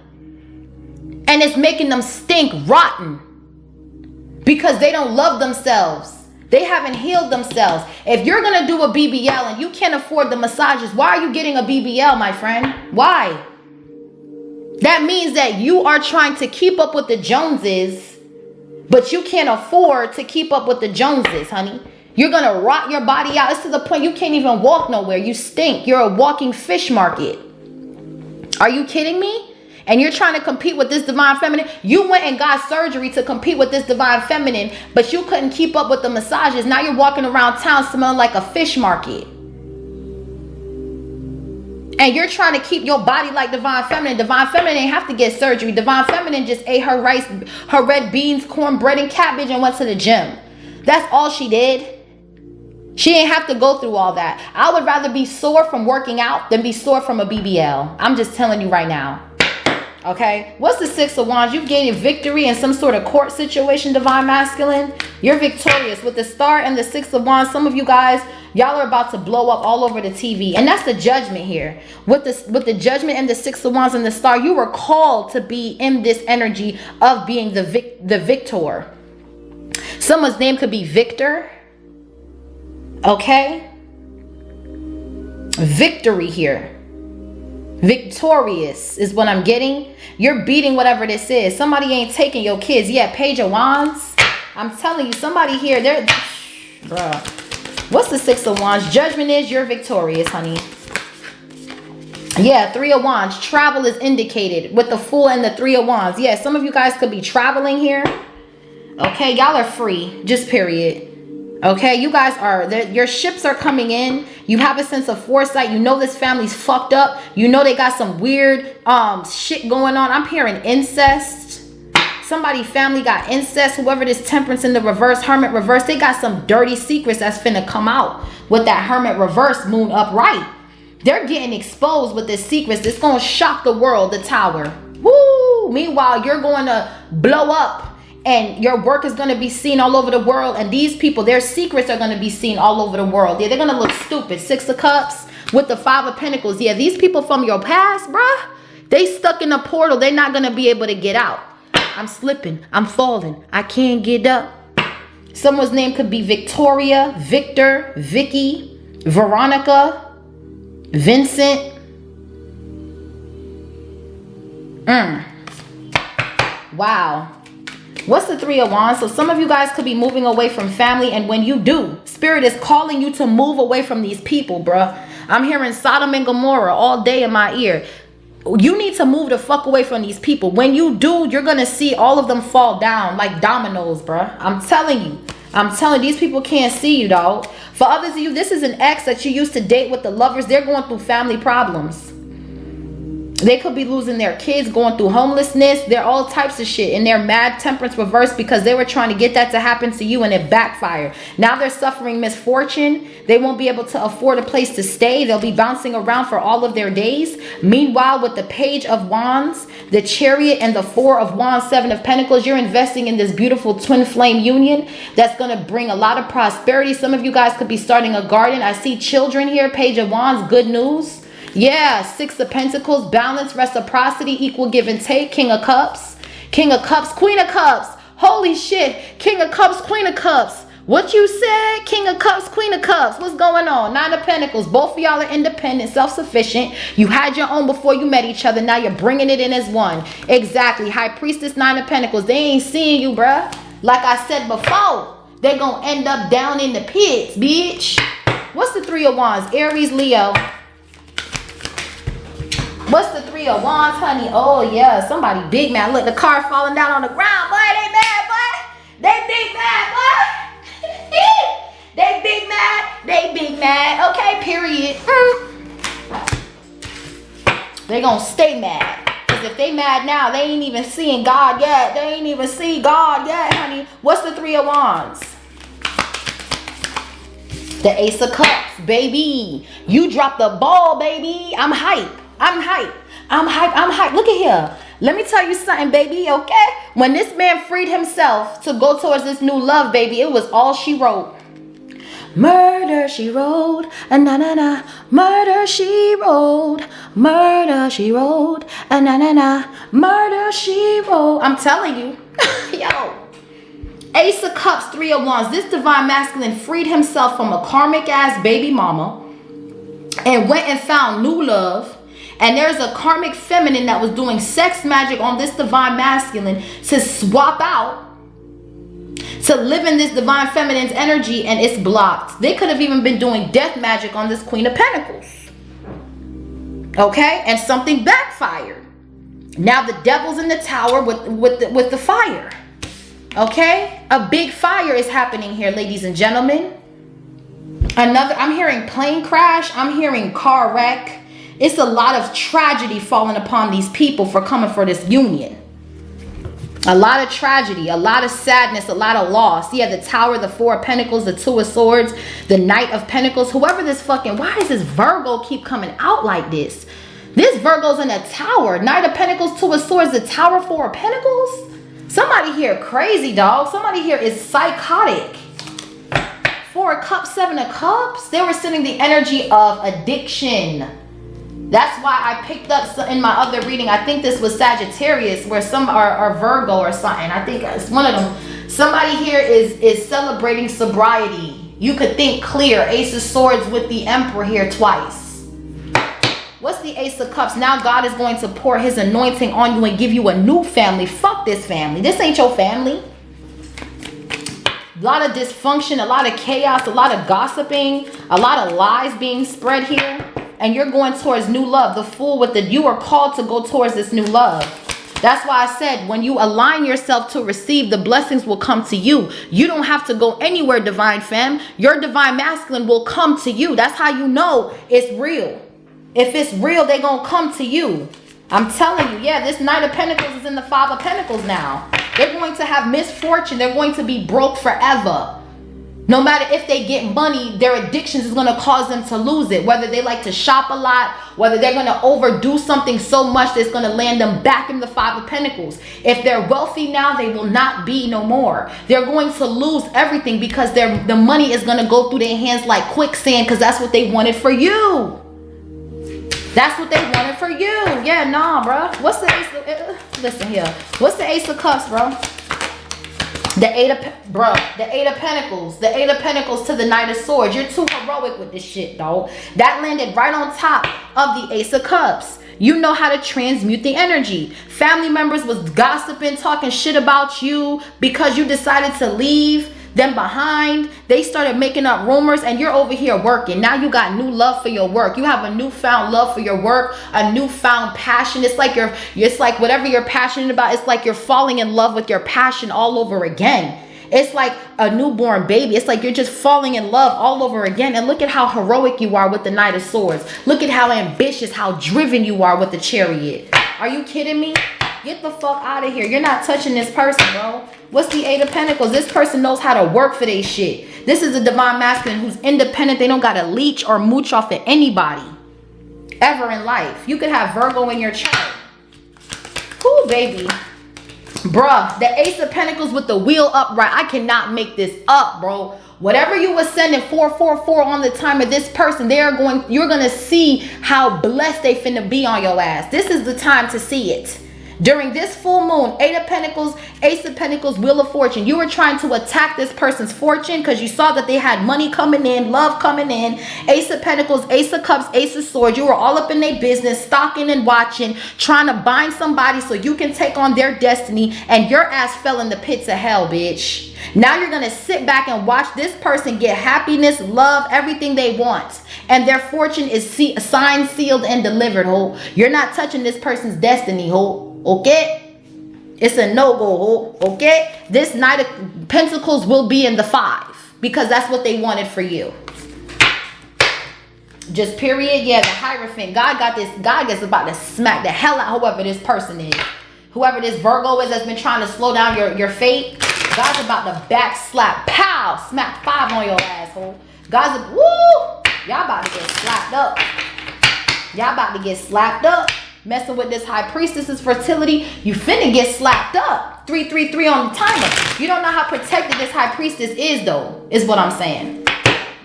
And it's making them stink rotten because they don't love themselves. They haven't healed themselves. If you're going to do a BBL and you can't afford the massages, why are you getting a BBL, my friend? Why? That means that you are trying to keep up with the Joneses, but you can't afford to keep up with the Joneses, honey. You're going to rot your body out. It's to the point you can't even walk nowhere. You stink. You're a walking fish market. Are you kidding me? And you're trying to compete with this divine feminine. You went and got surgery to compete with this divine feminine, but you couldn't keep up with the massages. Now you're walking around town smelling like a fish market. And you're trying to keep your body like divine feminine. Divine feminine ain't have to get surgery. Divine feminine just ate her rice, her red beans, cornbread, and cabbage and went to the gym. That's all she did. She didn't have to go through all that. I would rather be sore from working out than be sore from a BBL. I'm just telling you right now. Okay, what's the Six of Wands? You've gained victory in some sort of court situation, divine masculine. You're victorious with the Star and the Six of Wands. Some of you guys, y'all are about to blow up all over the TV, and that's the Judgment here. With the Judgment and the Six of Wands and the Star, you were called to be in this energy of being the victor. Someone's name could be Victor. Okay, victory here. Victorious is what I'm getting. You're beating whatever this is. Somebody ain't taking your kids. Yeah, Page of Wands. I'm telling you, somebody here, they're, bruh. What's the Six of Wands? Judgment is you're victorious, honey. Yeah, Three of Wands. Travel is indicated with the Fool and the Three of Wands. Yeah, some of you guys could be traveling here. Okay, y'all are free. Just period. Okay, you guys are, your ships are coming in. You have a sense of foresight. You know this family's fucked up. You know they got some weird shit going on. I'm hearing incest. Somebody family got incest. Whoever this Temperance in the reverse, Hermit reverse, they got some dirty secrets that's finna come out with that Hermit reverse, Moon upright. They're getting exposed with this secrets. It's gonna shock the world, the Tower. Woo! Meanwhile, you're going to blow up. And your work is going to be seen all over the world. And these people, their secrets are going to be seen all over the world. Yeah, they're going to look stupid. Six of Cups with the Five of Pentacles. Yeah, these people from your past, bruh, they stuck in a portal. They're not going to be able to get out. I'm slipping. I'm falling. I can't get up. Someone's name could be Victoria, Victor, Vicky, Veronica, Vincent. Wow. What's the Three of Wands? So some of you guys could be moving away from family. And when you do, Spirit is calling you to move away from these people, bruh. I'm hearing Sodom and Gomorrah all day in my ear. You need to move the fuck away from these people. When you do, you're going to see all of them fall down like dominoes, bruh. I'm telling you. These people can't see you, dog. For others of you, this is an ex that you used to date with the lovers. They're going through family problems. They could be losing their kids, going through homelessness. They're all types of shit. And they're mad Temperance reverse because they were trying to get that to happen to you and it backfired. Now they're suffering misfortune. They won't be able to afford a place to stay. They'll be bouncing around for all of their days. Meanwhile, with the Page of Wands, the Chariot, and the Four of Wands, Seven of Pentacles, you're investing in this beautiful twin flame union that's going to bring a lot of prosperity. Some of you guys could be starting a garden. I see children here. Page of Wands, good news. Yeah, Six of Pentacles, balance, reciprocity, equal give and take. King of Cups, Queen of Cups. Holy shit, King of Cups, Queen of Cups. What you said? King of Cups, Queen of Cups. What's going on? Nine of Pentacles. Both of y'all are independent, self-sufficient. You had your own before you met each other. Now you're bringing it in as one. Exactly. High Priestess, Nine of Pentacles. They ain't seeing you, bruh. Like I said before, they gonna end up down in the pits, bitch. What's the Three of Wands? Aries, Leo. What's the Three of Wands, honey? Oh, yeah. Somebody big mad. Look, the car falling down on the ground. Boy, they mad, boy. They big mad, boy. They big mad. They big mad. Okay, period. They gonna stay mad. Because if they mad now, they ain't even seeing God yet. They ain't even see God yet, honey. What's the Three of Wands? The Ace of Cups, baby. You dropped the ball, baby. I'm hype. I'm hype. Look at here. Let me tell you something, baby, okay? When this man freed himself to go towards this new love, baby, it was all she wrote. Murder, she wrote. Na na na. Murder, she wrote. Murder, she wrote. Na na na. Murder, she wrote. I'm telling you. Yo. Ace of Cups, Three of Wands. This divine masculine freed himself from a karmic ass baby mama and went and found new love. And there's a karmic feminine that was doing sex magic on this divine masculine to swap out, to live in this divine feminine's energy, and it's blocked. They could have even been doing death magic on this Queen of Pentacles. Okay? And something backfired. Now the devil's in the tower with the fire. Okay? A big fire is happening here, ladies and gentlemen. I'm hearing plane crash. I'm hearing car wreck. It's a lot of tragedy falling upon these people for coming for this union. A lot of tragedy, a lot of sadness, a lot of loss. Yeah, the Tower, the Four of Pentacles, the Two of Swords, the Knight of Pentacles. Whoever this fucking... Why does this Virgo keep coming out like this? This Virgo's in a Tower. Knight of Pentacles, Two of Swords, the Tower, Four of Pentacles. Somebody here crazy, dog. Somebody here is psychotic. Four of Cups, Seven of Cups. They were sending the energy of addiction. That's why I picked up in my other reading. I think this was Sagittarius, where some are Virgo or something. I think it's one of them. Somebody here is celebrating sobriety. You could think clear. Ace of Swords with the Emperor here twice. What's the Ace of Cups? Now God is going to pour his anointing on you and give you a new family. Fuck this family. This ain't your family. A lot of dysfunction, a lot of chaos, a lot of gossiping, a lot of lies being spread here. And you're going towards new love. The Fool with the... You are called to go towards this new love. That's why I said when you align yourself to receive, the blessings will come to you. You don't have to go anywhere, divine femme. Your divine masculine will come to you. That's how you know it's real. If it's real, they're going to come to you. I'm telling you, yeah, this Knight of Pentacles is in the Five of Pentacles now. They're going to have misfortune. They're going to be broke forever. No matter if they get money, their addictions is going to cause them to lose it. Whether they like to shop a lot, whether they're going to overdo something so much that's going to land them back in the Five of Pentacles. If they're wealthy now, they will not be no more. They're going to lose everything because the money is going to go through their hands like quicksand, because that's what they wanted for you. That's what they wanted for you. Yeah, nah, bro. What's the Ace of... listen here. What's the Ace of Cups, bro? The Eight of Pentacles. The Eight of Pentacles to the Knight of Swords. You're too heroic with this shit, dog. That landed right on top of the Ace of Cups. You know how to transmute the energy. Family members was gossiping, talking shit about you because you decided to leave them behind. They started making up rumors, and you're over here working. Now you got new love for your work. You have a newfound love for your work, a newfound passion. It's like whatever you're passionate about, it's like you're falling in love with your passion all over again. It's like a newborn baby. It's like you're just falling in love all over again. And look at how heroic you are with the Knight of Swords. Look at how ambitious, how driven you are with the Chariot. Are you kidding me? Get the fuck out of here. You're not touching this person, bro. What's the Eight of Pentacles? This person knows how to work for their shit. This is a divine masculine who's independent. They don't got to leech or mooch off of anybody ever in life. You could have Virgo in your chart. Cool, baby. Bruh, the Ace of Pentacles with the wheel upright. I cannot make this up, bro. Whatever you were sending 444 on the time of this person, you're going to see how blessed they finna be on your ass. This is the time to see it. During this full moon, Eight of Pentacles, Ace of Pentacles, Wheel of Fortune. You were trying to attack this person's fortune because you saw that they had money coming in, love coming in. Ace of Pentacles, Ace of Cups, Ace of Swords. You were all up in their business, stalking and watching, trying to bind somebody so you can take on their destiny. And your ass fell in the pits of hell, bitch. Now you're going to sit back and watch this person get happiness, love, everything they want. And their fortune is signed, sealed, and delivered, ho. You're not touching this person's destiny, ho. Okay? It's a no-go, ho. Okay? This Knight of Pentacles will be in the 5 because that's what they wanted for you. Just period. Yeah, the Hierophant. God got this. God is about to smack the hell out whoever this person is. Whoever this Virgo is that's been trying to slow down your fate. God's about to back slap. Pow! Smack 5 on your asshole. God's a, woo! Y'all about to get slapped up. Y'all about to get slapped up. Messing with this High Priestess's fertility, you finna get slapped up. 333 on the timer. You don't know how protected this High Priestess is, though, is what I'm saying.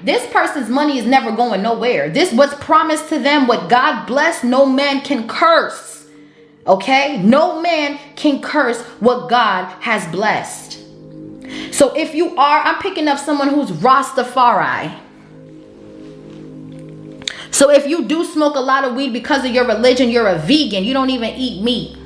This person's money is never going nowhere. This what's promised to them, what God blessed, no man can curse. Okay? No man can curse what God has blessed. So if you are, I'm picking up someone who's Rastafari. So if you do smoke a lot of weed because of your religion, you're a vegan. You don't even eat meat.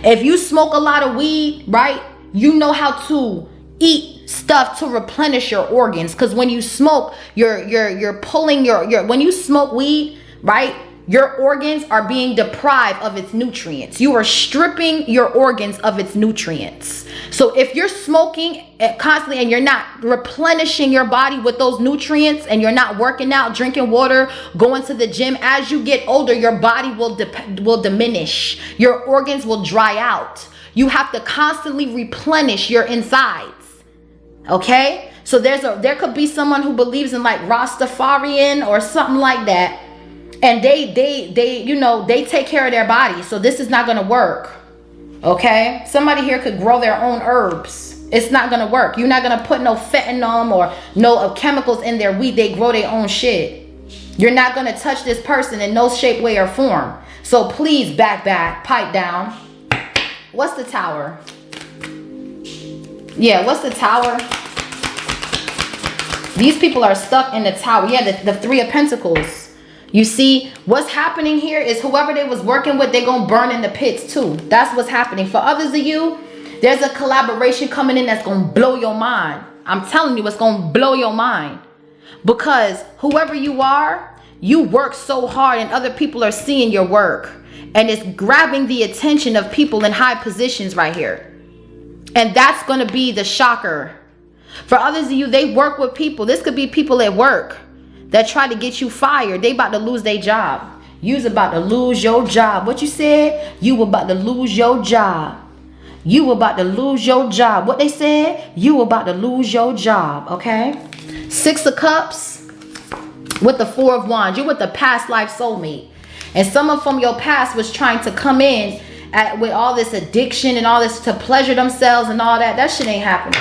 If you smoke a lot of weed, right, you know how to eat stuff to replenish your organs. Because when you smoke, you're pulling your when you smoke weed, right, your organs are being deprived of its nutrients. You are stripping your organs of its nutrients. So if you're smoking constantly and you're not replenishing your body with those nutrients, and you're not working out, drinking water, going to the gym, as you get older, your body will diminish. Your organs will dry out. You have to constantly replenish your insides. Okay? So there could be someone who believes in like Rastafarian or something like that. And they you know, they take care of their body. So this is not going to work. Okay? Somebody here could grow their own herbs. It's not going to work. You're not going to put no fentanyl or no chemicals in their weed. They grow their own shit. You're not going to touch this person in no shape, way, or form. So please back, pipe down. What's the tower? Yeah, what's the tower? These people are stuck in the tower. Yeah, the Three of Pentacles. You see, what's happening here is whoever they was working with, they're going to burn in the pits too. That's what's happening. For others of you, there's a collaboration coming in that's going to blow your mind. I'm telling you, it's going to blow your mind. Because whoever you are, you work so hard and other people are seeing your work. And it's grabbing the attention of people in high positions right here. And that's going to be the shocker. For others of you, they work with people. This could be people at work that try to get you fired. They about to lose their job. You's about to lose your job. What you said? You about to lose your job. You about to lose your job. What they said? You about to lose your job. Okay? Six of Cups with the Four of Wands. You're with the past life soulmate. And someone from your past was trying to come in with all this addiction and all this to pleasure themselves and all that. That shit ain't happening.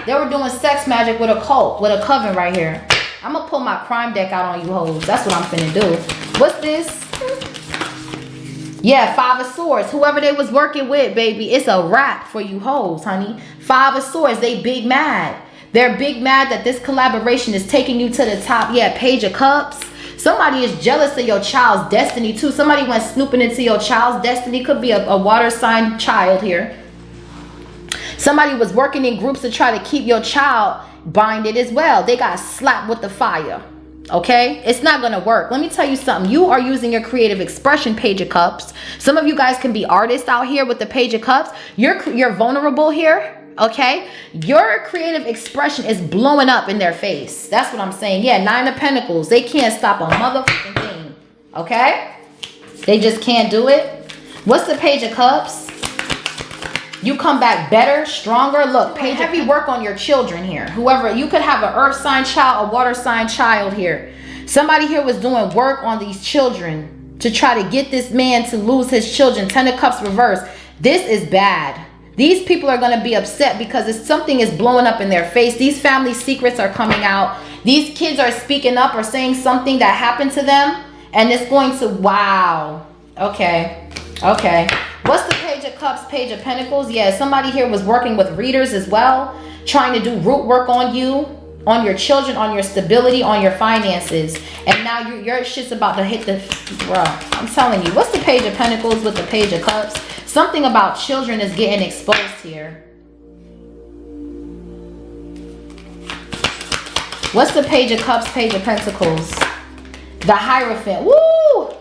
They were doing sex magic with a cult, with a coven right here. I'm going to pull my crime deck out on you hoes. That's what I'm finna do. What's this? Yeah, Five of Swords. Whoever they was working with, baby, it's a wrap for you hoes, honey. Five of Swords. They big mad. They're big mad that this collaboration is taking you to the top. Yeah, Page of Cups. Somebody is jealous of your child's destiny too. Somebody went snooping into your child's destiny. Could be a water sign child here. Somebody was working in groups to try to keep your child binded as well. They got slapped with the fire. Okay? It's not going to work. Let me tell you something. You are using your creative expression, Page of Cups. Some of you guys can be artists out here with the Page of Cups. You're vulnerable here. Okay? Your creative expression is blowing up in their face. That's what I'm saying. Yeah, Nine of Pentacles. They can't stop a motherfucking thing. Okay? They just can't do it. What's the Page of Cups? You come back better, stronger. Look, Page, heavy work on your children here. Whoever, you could have an earth sign child, a water sign child here. Somebody here was doing work on these children to try to get this man to lose his children. Ten of Cups reverse. This is bad. These people are going to be upset because something is blowing up in their face. These family secrets are coming out. These kids are speaking up or saying something that happened to them. And it's going to, wow. Okay. Okay. What's the Page of Cups, Page of Pentacles? Yeah, somebody here was working with readers as well, trying to do root work on you, on your children, on your stability, on your finances. And now your shit's about to hit the, bro, I'm telling you. What's the Page of Pentacles with the Page of Cups? Something about children is getting exposed here. What's the Page of Cups, Page of Pentacles? The Hierophant. Woo!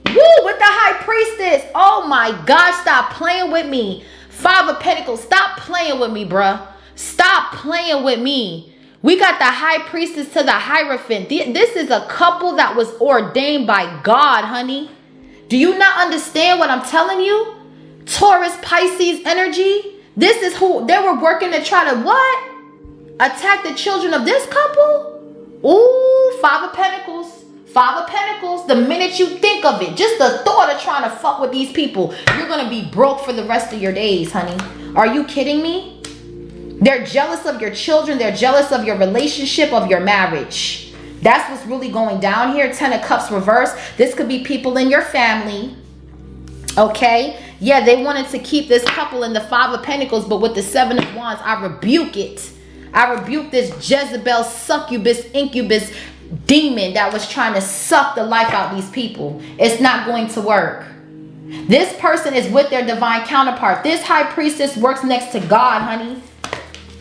Woo, with the High Priestess. Oh my God, stop playing with me. Five of Pentacles, stop playing with me, bruh. Stop playing with me. We got the High Priestess to the Hierophant. This is a couple that was ordained by God, honey. Do you not understand what I'm telling you? Taurus, Pisces energy. This is who they were working to try to what? Attack the children of this couple? Ooh, Five of Pentacles. Five of Pentacles, the minute you think of it, just the thought of trying to fuck with these people, you're going to be broke for the rest of your days, honey. Are you kidding me? They're jealous of your children. They're jealous of your relationship, of your marriage. That's what's really going down here. 10 of Cups reverse. This could be people in your family. Okay. Yeah, they wanted to keep this couple in the 5 of Pentacles, but with the 7 of Wands, I rebuke it. I rebuke this Jezebel, succubus, incubus demon that was trying to suck the life out of these people. It's not going to work. This person is with their divine counterpart. This high priestess works next to God, honey.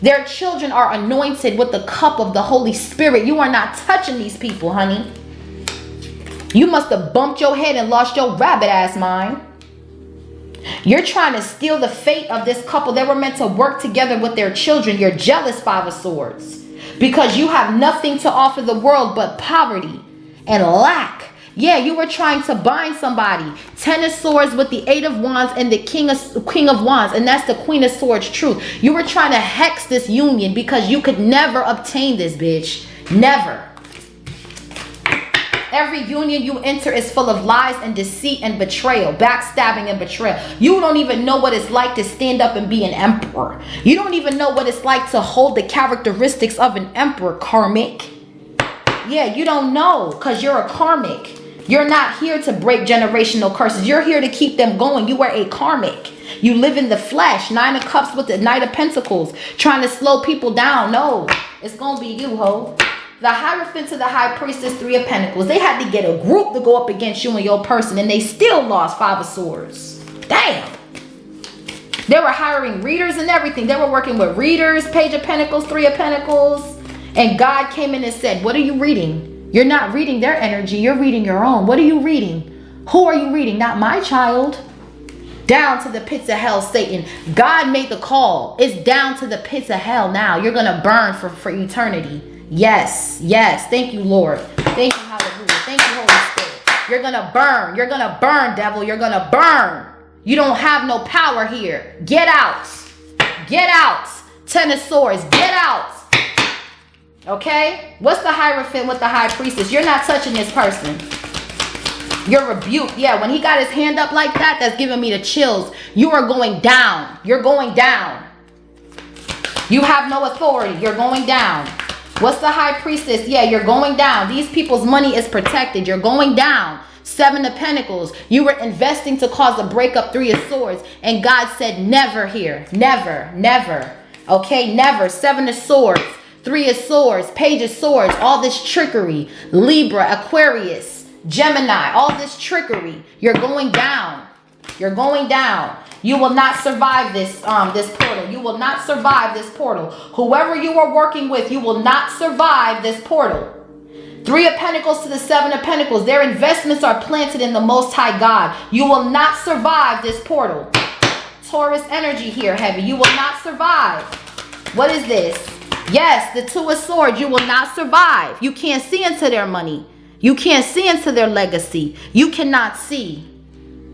Their children are anointed with the cup of the Holy Spirit. You are not touching these people, honey. You must have bumped your head and lost your rabbit ass mind. You're trying to steal the fate of this couple. They were meant to work together with their children. You're jealous, 5 of Swords, because you have nothing to offer the world but poverty and lack. Yeah, you were trying to bind somebody. 10 of Swords with the 8 of Wands and the King of Wands, and that's the Queen of Swords truth. You were trying to hex this union because you could never obtain this, bitch. Never. Every union you enter is full of lies and deceit and betrayal, backstabbing and betrayal. You don't even know what it's like to stand up and be an emperor. You don't even know what it's like to hold the characteristics of an emperor, karmic. Yeah, you don't know because you're a karmic. You're not here to break generational curses. You're here to keep them going. You are a karmic. You live in the flesh. 9 of Cups with the Knight of Pentacles, trying to slow people down. No, it's going to be you, ho. The Hierophant to the High Priestess, 3 of Pentacles. They had to get a group to go up against you and your person, and they still lost. 5 of Swords. Damn. They were hiring readers and everything. They were working with readers. Page of Pentacles, 3 of Pentacles. And God came in and said, what are you reading? You're not reading their energy. You're reading your own. What are you reading? Who are you reading? Not my child. Down to the pits of hell, Satan. God made the call. It's down to the pits of hell now. You're going to burn for eternity. Yes, yes. Thank you, Lord. Thank you, hallelujah. Thank you, Holy Spirit. You're going to burn. You're going to burn, devil. You're going to burn. You don't have no power here. Get out. Get out. 10 of Swords. Get out. Okay? What's the Hierophant with the High Priestess? You're not touching this person. You're rebuked. Yeah, when he got his hand up like that, that's giving me the chills. You are going down. You're going down. You have no authority. You're going down. What's the High Priestess? Yeah, you're going down. These people's money is protected. You're going down. 7 of Pentacles. You were investing to cause a breakup. 3 of Swords. And God said never here. Never. Never. Okay, never. 7 of Swords. 3 of Swords. Page of Swords. All this trickery. Libra, Aquarius, Gemini. All this trickery. You're going down. You're going down. You will not survive this portal. You will not survive this portal. Whoever you are working with, you will not survive this portal. 3 of Pentacles to the 7 of Pentacles. Their investments are planted in the Most High God. You will not survive this portal. Taurus energy here, heavy. You will not survive. What is this? Yes, the 2 of Swords. You will not survive. You can't see into their money. You can't see into their legacy. You cannot see.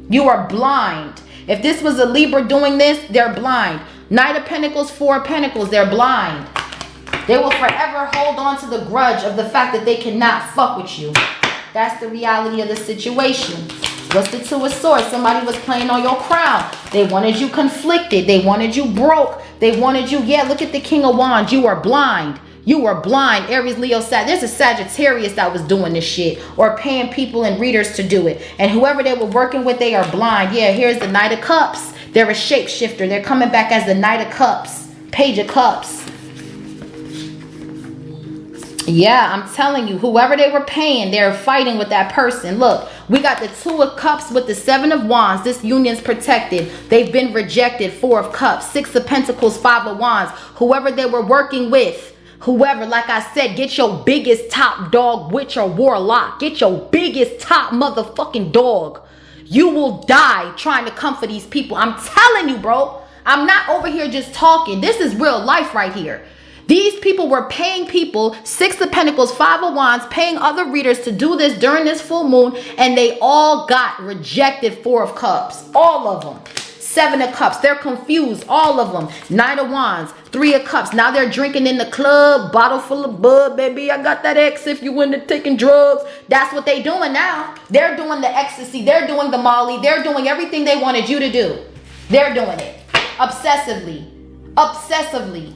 You are blind. If this was a Libra doing this, they're blind. Knight of Pentacles, 4 of Pentacles, they're blind. They will forever hold on to the grudge of the fact that they cannot fuck with you. That's the reality of the situation. What's the 2 of Swords? Somebody was playing on your crown. They wanted you conflicted. They wanted you broke. They wanted you, yeah, look at the King of Wands. You are blind. You are blind. Aries, Leo, Sag. There's a Sagittarius that was doing this shit or paying people and readers to do it. And whoever they were working with, they are blind. Yeah, here's the Knight of Cups. They're a shapeshifter. They're coming back as the Knight of Cups. Page of Cups. Yeah, I'm telling you, whoever they were paying, they're fighting with that person. Look, we got the 2 of Cups with the 7 of Wands. This union's protected. They've been rejected. 4 of Cups, 6 of Pentacles, 5 of Wands. Whoever they were working with. Whoever, like I said, get your biggest top dog, witch or warlock. Get your biggest top motherfucking dog. You will die trying to comfort these people. I'm telling you, bro. I'm not over here just talking. This is real life right here. These people were paying people, 6 of Pentacles, 5 of Wands, paying other readers to do this during this full moon, and they all got rejected. 4 of Cups. All of them. 7 of Cups. They're confused. All of them. 9 of Wands. 3 of Cups. Now they're drinking in the club. Bottle full of bud, baby. I got that X if you into taking drugs. That's what they doing now. They're doing the ecstasy. They're doing the Molly. They're doing everything they wanted you to do. They're doing it. Obsessively. Obsessively.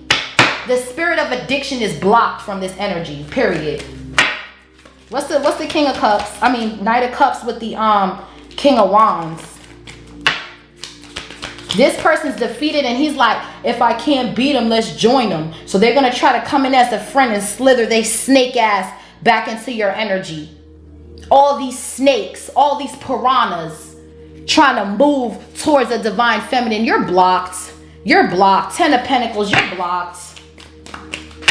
The spirit of addiction is blocked from this energy, period. What's the King of Cups? I mean, Knight of Cups with the King of Wands. This person's defeated and he's like, if I can't beat them, let's join them. So they're going to try to come in as a friend and slither they snake ass back into your energy. All these snakes, all these piranhas trying to move towards a divine feminine. You're blocked. You're blocked. 10 of Pentacles, you're blocked.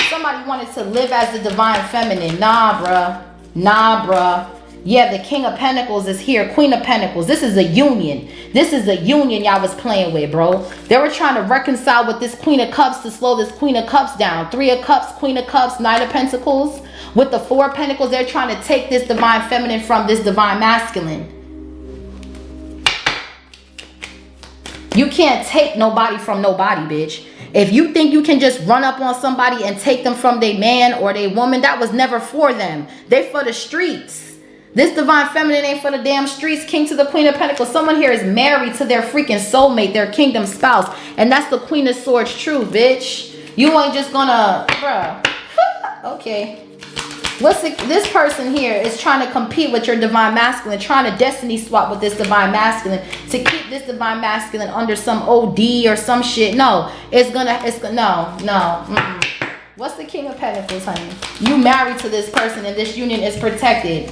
Somebody wanted to live as the divine feminine. Nah, bruh. Nah, bruh. Yeah, the King of Pentacles is here. Queen of Pentacles. This is a union. This is a union y'all was playing with, bro. They were trying to reconcile with this Queen of Cups to slow this Queen of Cups down. 3 of Cups, Queen of Cups, Knight of Pentacles. With the 4 of Pentacles, they're trying to take this divine feminine from this divine masculine. You can't take nobody from nobody, bitch. If you think you can just run up on somebody and take them from their man or their woman, that was never for them. They for the streets. This divine feminine ain't for the damn streets. King to the Queen of Pentacles. Someone here is married to their freaking soulmate, their kingdom spouse. And that's the Queen of Swords truth, bitch. You ain't just gonna, bruh. Okay. This person here is trying to compete with your divine masculine, trying to destiny swap with this divine masculine to keep this divine masculine under some OD or some shit. No, no. What's the King of Pentacles, honey? You married to this person and this union is protected.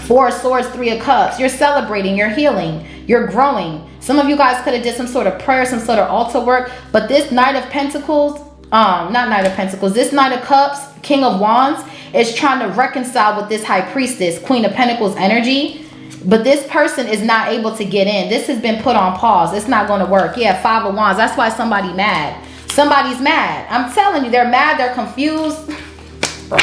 4 of Swords, 3 of Cups. You're celebrating, you're healing, you're growing. Some of you guys could have did some sort of prayer, some sort of altar work, but this Knight of Pentacles, not Knight of Pentacles, this Knight of Cups, King of Wands, is trying to reconcile with this High Priestess, Queen of Pentacles energy, but this person is not able to get in. This has been put on pause. It's not going to work. Yeah, 5 of Wands. That's why somebody's mad. Somebody's mad. I'm telling you, they're mad, they're confused. Bro.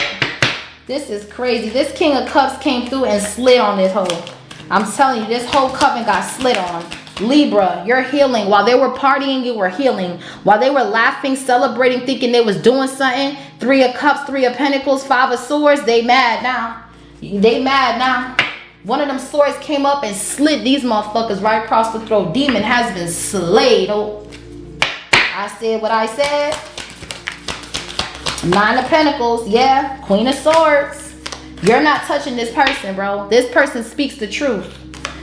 This is crazy. This King of Cups came through and slid on this whole. I'm telling you, this whole coven got slid on. Libra, you're healing. While they were partying, you were healing. While they were laughing, celebrating, thinking they was doing something. 3 of Cups, 3 of Pentacles, 5 of Swords. They mad now. They mad now. One of them swords came up and slid these motherfuckers right across the throat. Demon has been slayed. Oh, I said what I said. 9 of Pentacles, yeah. Queen of Swords. You're not touching this person, bro. This person speaks the truth.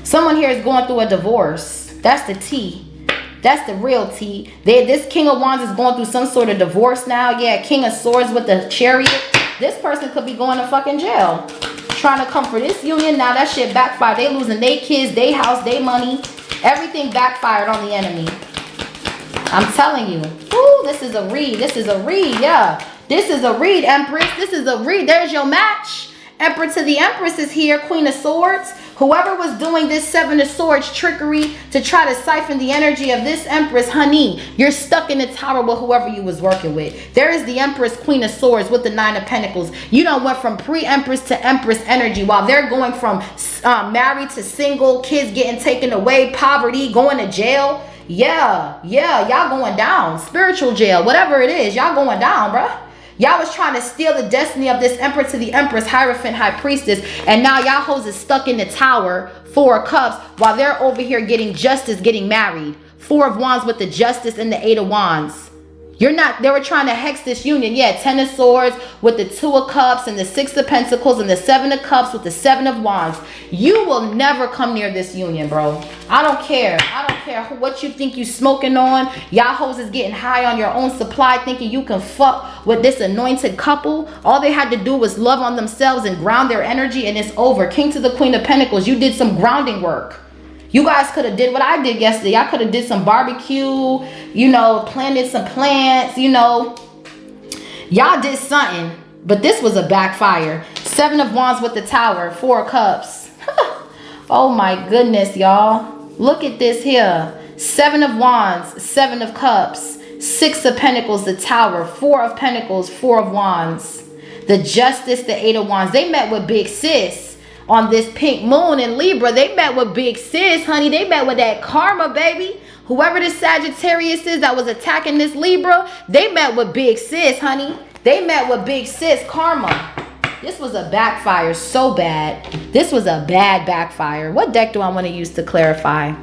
Someone here is going through a divorce. That's the T. That's the real T. This King of Wands is going through some sort of divorce now. Yeah, King of Swords with the Chariot. This person could be going to fucking jail. Trying to come for this union. Now that shit backfired. They losing their kids, their house, their money. Everything backfired on the enemy. I'm telling you. Ooh, this is a read. This is a read, yeah. This is a read, Empress. This is a read. There's your match. Emperor to the Empress is here. Queen of Swords. Whoever was doing this 7 of Swords trickery to try to siphon the energy of this Empress, honey, you're stuck in the tower with whoever you was working with. There is the Empress, Queen of Swords with the 9 of Pentacles. You done went from pre-Empress to Empress energy while they're going from married to single, kids getting taken away, poverty, going to jail. Yeah, y'all going down. Spiritual jail, whatever it is, y'all going down, bruh. Y'all was trying to steal the destiny of this Emperor to the Empress, Hierophant, High Priestess. And now y'all hoes is stuck in the tower, 4 of Cups, while they're over here getting justice, getting married. 4 of Wands with the Justice and the 8 of Wands. You're not, they were trying to hex this union. Yeah, 10 of Swords with the 2 of Cups and the 6 of Pentacles and the 7 of Cups with the 7 of Wands. You will never come near this union, bro. I don't care. I don't care what you think you smoking on. Y'all hoes is getting high on your own supply thinking you can fuck with this anointed couple. All they had to do was love on themselves and ground their energy and it's over. King to the Queen of Pentacles, you did some grounding work. You guys could have did what I did yesterday. Y'all could have did some barbecue, you know, planted some plants, you know. Y'all did something, but this was a backfire. 7 of Wands with the Tower, 4 of Cups. Oh my goodness, y'all. Look at this here. 7 of Wands, 7 of Cups, 6 of Pentacles, the Tower, 4 of Pentacles, 4 of Wands. The Justice, the 8 of Wands. They met with Big Sis. On this pink moon in Libra, they met with Big Sis, honey. They met with that karma, baby. Whoever this Sagittarius is that was attacking this Libra, they met with Big Sis, honey. They met with Big Sis karma. This was a backfire so bad. This was a bad backfire. What deck do I want to use to clarify?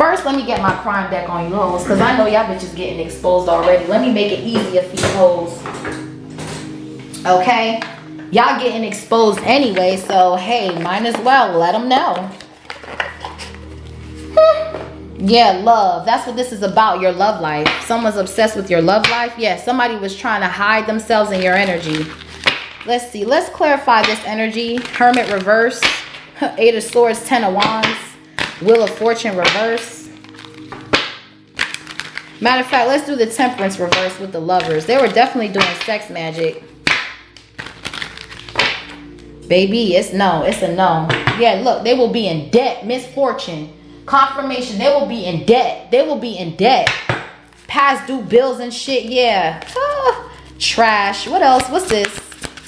First, let me get my crime deck on you hoes, because I know y'all bitches getting exposed already. Let me make it easier for you hoes. Okay? Y'all getting exposed anyway, so hey, might as well let them know. Yeah, love. That's what this is about, your love life. Someone's obsessed with your love life. Yeah, somebody was trying to hide themselves in your energy. Let's see. Let's clarify this energy. Hermit reverse. 8 of Swords, 10 of Wands. Wheel of Fortune reverse. Matter of fact, let's do the Temperance reverse with the Lovers. They were definitely doing sex magic. Baby, it's no. It's a no. Yeah, look, they will be in debt. Misfortune. Confirmation. They will be in debt. They will be in debt. Past due bills and shit. Yeah. Trash. What else? What's this?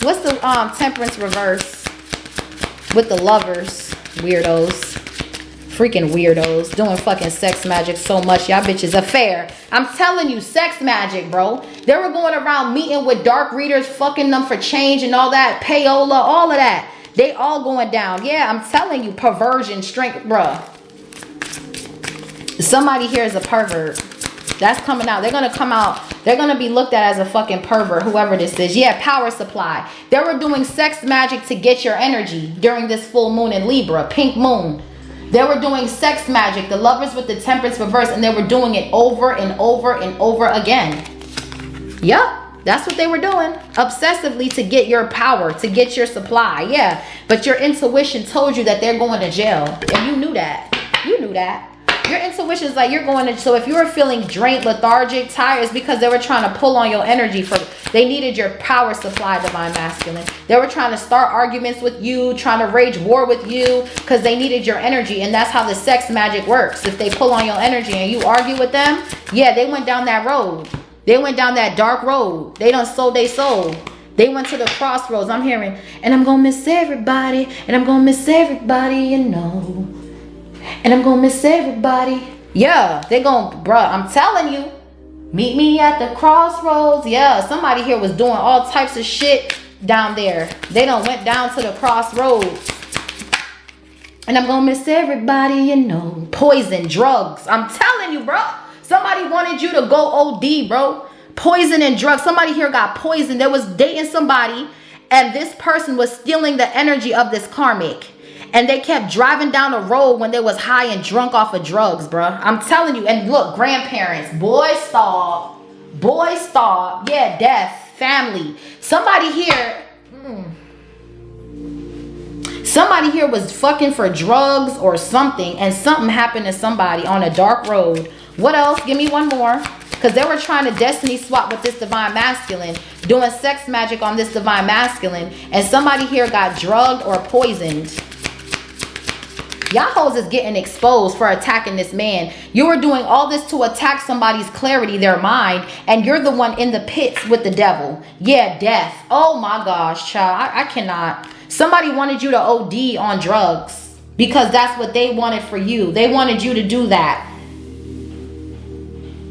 What's the Temperance reverse with the Lovers? Weirdos. Freaking weirdos. Doing fucking sex magic so much. Y'all bitches affair. I'm telling you, sex magic, bro. They were going around meeting with dark readers, fucking them for change and all that. Payola, all of that. They all going down. Yeah, I'm telling you, perversion, strength, bruh. Somebody here is a pervert. That's coming out. They're going to come out. They're going to be looked at as a fucking pervert, whoever this is. Yeah, power supply. They were doing sex magic to get your energy during this full moon in Libra, pink moon. They were doing sex magic, the Lovers with the Temperance reverse, and they were doing it over and over and over again. Yup, that's what they were doing. Obsessively to get your power, to get your supply. Yeah, but your intuition told you that they're going to jail, and you knew that. You knew that. Your intuition is like you're going to, so if you were feeling drained, lethargic, tired, it's because they were trying to pull on your energy they needed your power supply, Divine Masculine. They were trying to start arguments with you, trying to rage war with you because they needed your energy. And that's how the sex magic works. If they pull on your energy and you argue with them, yeah, they went down that road. They went down that dark road. They done sold their soul. They went to the crossroads. I'm hearing, and I'm going to miss everybody. And I'm going to miss everybody, you know. And I'm going to miss everybody. Yeah, they going, bruh, I'm telling you. Meet me at the crossroads. Yeah, somebody here was doing all types of shit down there. They done went down to the crossroads. And I'm going to miss everybody, you know. Poison, drugs. I'm telling you, bro. Somebody wanted you to go OD, bro. Poison and drugs. Somebody here got poisoned. They was dating somebody. And this person was stealing the energy of this karmic. And they kept driving down the road when they was high and drunk off of drugs, bruh. I'm telling you. And look, grandparents. Boy, stop. Boy, stop. Yeah, death. Family. Somebody here. Somebody here was fucking for drugs or something. And something happened to somebody on a dark road. What else? Give me one more. Because they were trying to destiny swap with this Divine Masculine. Doing sex magic on this Divine Masculine. And somebody here got drugged or poisoned. Y'all hoes is getting exposed for attacking this man. You were doing all this to attack somebody's clarity, their mind, and you're the one in the pits with the devil. Yeah, death. Oh my gosh, child. I cannot. Somebody wanted you to OD on drugs because that's what they wanted for you. They wanted you to do that.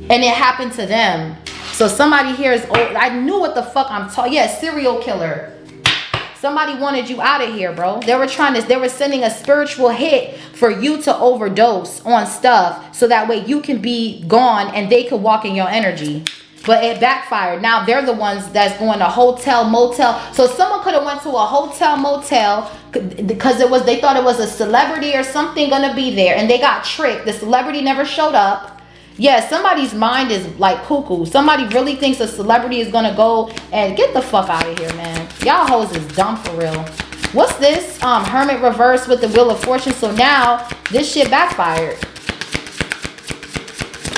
And it happened to them. So somebody here is, I knew what the fuck I'm talking. Yeah, serial killer. Somebody wanted you out of here, bro. They were sending a spiritual hit for you to overdose on stuff so that way you can be gone and they could walk in your energy. But it backfired. Now they're the ones that's going to hotel, motel. So someone could have went to a hotel, motel because they thought it was a celebrity or something gonna be there and they got tricked. The celebrity never showed up. Yeah, somebody's mind is like cuckoo. Somebody really thinks a celebrity is gonna go and get the fuck out of here, man. Y'all hoes is dumb for real. What's this? Hermit reverse with the Wheel of Fortune. So now this shit backfired.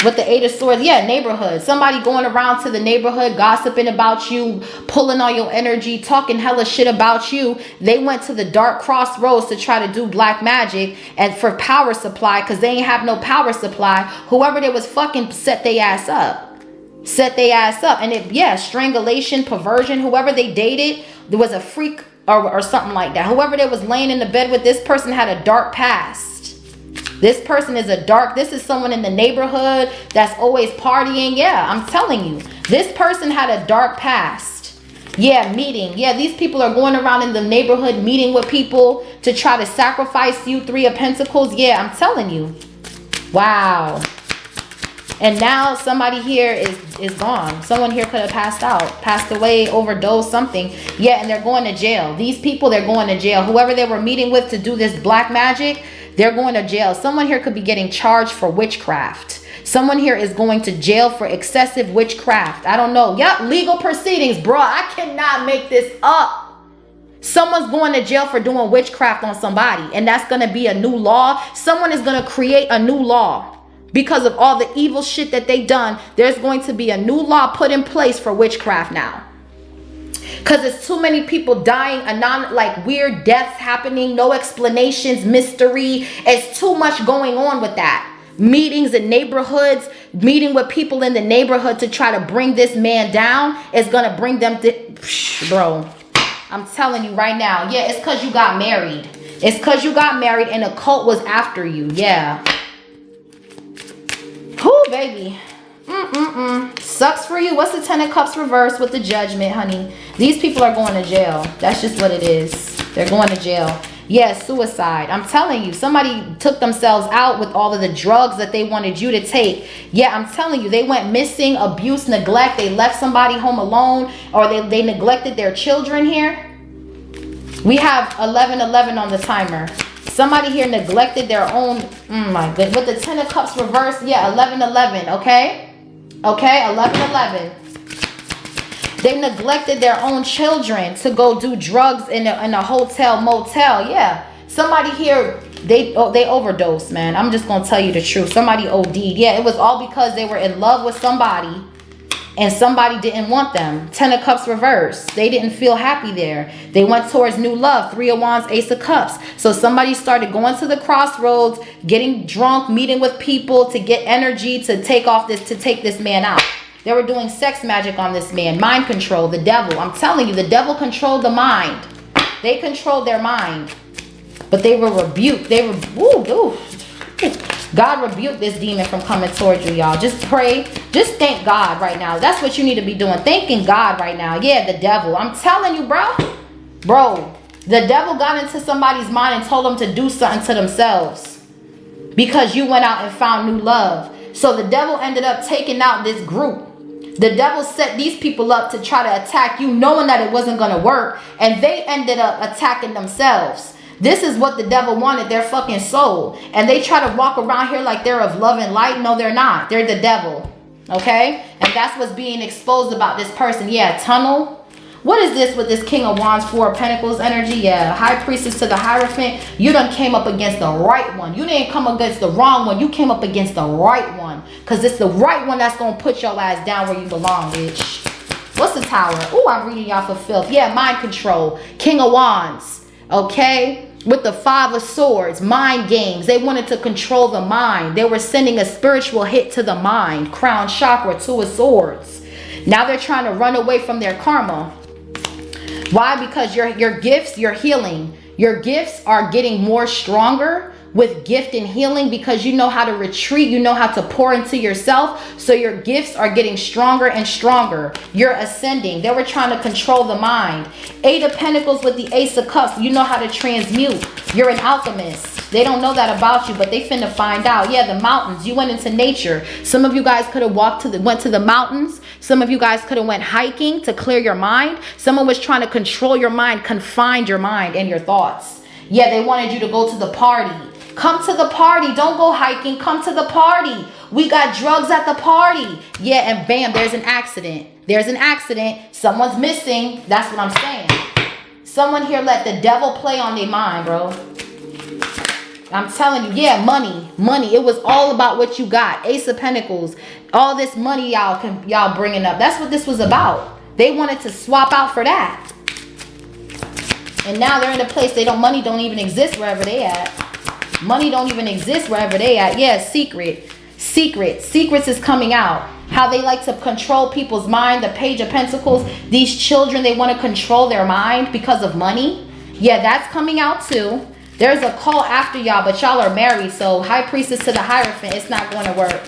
With the 8 of Swords, yeah, neighborhood. Somebody going around to the neighborhood, gossiping about you, pulling on your energy, talking hella shit about you. They went to the dark crossroads to try to do black magic and for power supply because they ain't have no power supply. Whoever they was fucking set their ass up. Set their ass up. And it, yeah, strangulation, perversion, whoever they dated, there was a freak or something like that. Whoever they was laying in the bed with, this person had a dark past. This person is this is someone in the neighborhood that's always partying. Yeah, I'm telling you. This person had a dark past. Yeah, meeting. Yeah, these people are going around in the neighborhood meeting with people to try to sacrifice you. 3 of Pentacles. Yeah, I'm telling you. Wow. And now somebody here is gone. Someone here could have passed out, passed away, overdosed, something. Yeah, and they're going to jail. These people, they're going to jail. Whoever they were meeting with to do this black magic, they're going to jail. Someone here could be getting charged for witchcraft. Someone here is going to jail for excessive witchcraft. I don't know. Yup, legal proceedings, bro. I cannot make this up. Someone's going to jail for doing witchcraft on somebody, and that's going to be a new law. Someone is going to create a new law. Because of all the evil shit that they done, there's going to be a new law put in place for witchcraft now. Because there's too many people dying, like weird deaths happening, no explanations, mystery. It's too much going on with that. Meetings in neighborhoods, meeting with people in the neighborhood to try to bring this man down is going to bring them to... Bro, I'm telling you right now. Yeah, it's because you got married. It's because you got married and a cult was after you. Yeah. Whoo, baby. Sucks for you. What's the 10 of Cups reversed with the Judgment, honey? These people are going to jail. That's just what it is. They're going to jail. Yeah, suicide. I'm telling you, somebody took themselves out with all of the drugs that they wanted you to take. Yeah, I'm telling you, they went missing, abuse, neglect. They left somebody home alone, or they neglected their children here. We have 11:11 on the timer. Somebody here neglected their own, my goodness. With the 10 of Cups reversed, yeah, 11:11, okay? Okay, 11:11. They neglected their own children to go do drugs in a hotel, motel, yeah. Somebody here, they overdosed, man. I'm just going to tell you the truth. Somebody OD'd. Yeah, it was all because they were in love with somebody and somebody didn't want them. 10 of Cups reversed. They didn't feel happy there. They went towards new love. 3 of Wands, Ace of Cups. So somebody started going to the crossroads, getting drunk, meeting with people to get energy to take this man out. They were doing sex magic on this man. Mind control, the devil. I'm telling you, the devil controlled the mind. They controlled their mind. But they were rebuked. They were, ooh. God rebuked this demon from coming towards you, y'all. Just pray. Just thank God right now. That's what you need to be doing. Thanking God right now. Yeah, the devil. I'm telling you, bro. Bro, the devil got into somebody's mind and told them to do something to themselves. Because you went out and found new love. So the devil ended up taking out this group. The devil set these people up to try to attack you, knowing that it wasn't going to work. And they ended up attacking themselves. This is what the devil wanted, their fucking soul. And they try to walk around here like they're of love and light. No, they're not. They're the devil. Okay? And that's what's being exposed about this person. Yeah, tunnel. What is this with this King of Wands, 4 of Pentacles energy? Yeah, High Priestess to the Hierophant. You done came up against the right one. You didn't come against the wrong one. You came up against the right one. Because it's the right one that's going to put your ass down where you belong, bitch. What's the Tower? Oh, I'm reading y'all for filth. Yeah, mind control. King of Wands. Okay? With the 5 of Swords. Mind games. They wanted to control the mind. They were sending a spiritual hit to the mind. Crown chakra, 2 of Swords. Now they're trying to run away from their karma. Why? Because your gifts, your healing, your gifts are getting more stronger with gift and healing because you know how to retreat. You know how to pour into yourself. So your gifts are getting stronger and stronger. You're ascending. They were trying to control the mind. 8 of Pentacles with the Ace of Cups. You know how to transmute. You're an alchemist. They don't know that about you, but they finna find out. Yeah, the mountains. You went into nature. Some of you guys could have went to the mountains. Some of you guys could have went hiking to clear your mind. Someone was trying to control your mind, confine your mind and your thoughts. Yeah, they wanted you to go to the party. Come to the party. Don't go hiking. Come to the party. We got drugs at the party. Yeah, and bam, there's an accident. There's an accident. Someone's missing. That's what I'm saying. Someone here let the devil play on their mind, bro. I'm telling you, yeah, money. It was all about what you got. Ace of Pentacles. All this money y'all bringing up. That's what this was about. They wanted to swap out for that. And now they're in a place money don't even exist wherever they at. Money don't even exist wherever they at. Yeah, secrets is coming out. How they like to control people's mind. The Page of Pentacles. These children, they want to control their mind because of money. Yeah, that's coming out too. There's a call after y'all, but y'all are married. So High Priestess to the Hierophant, it's not going to work.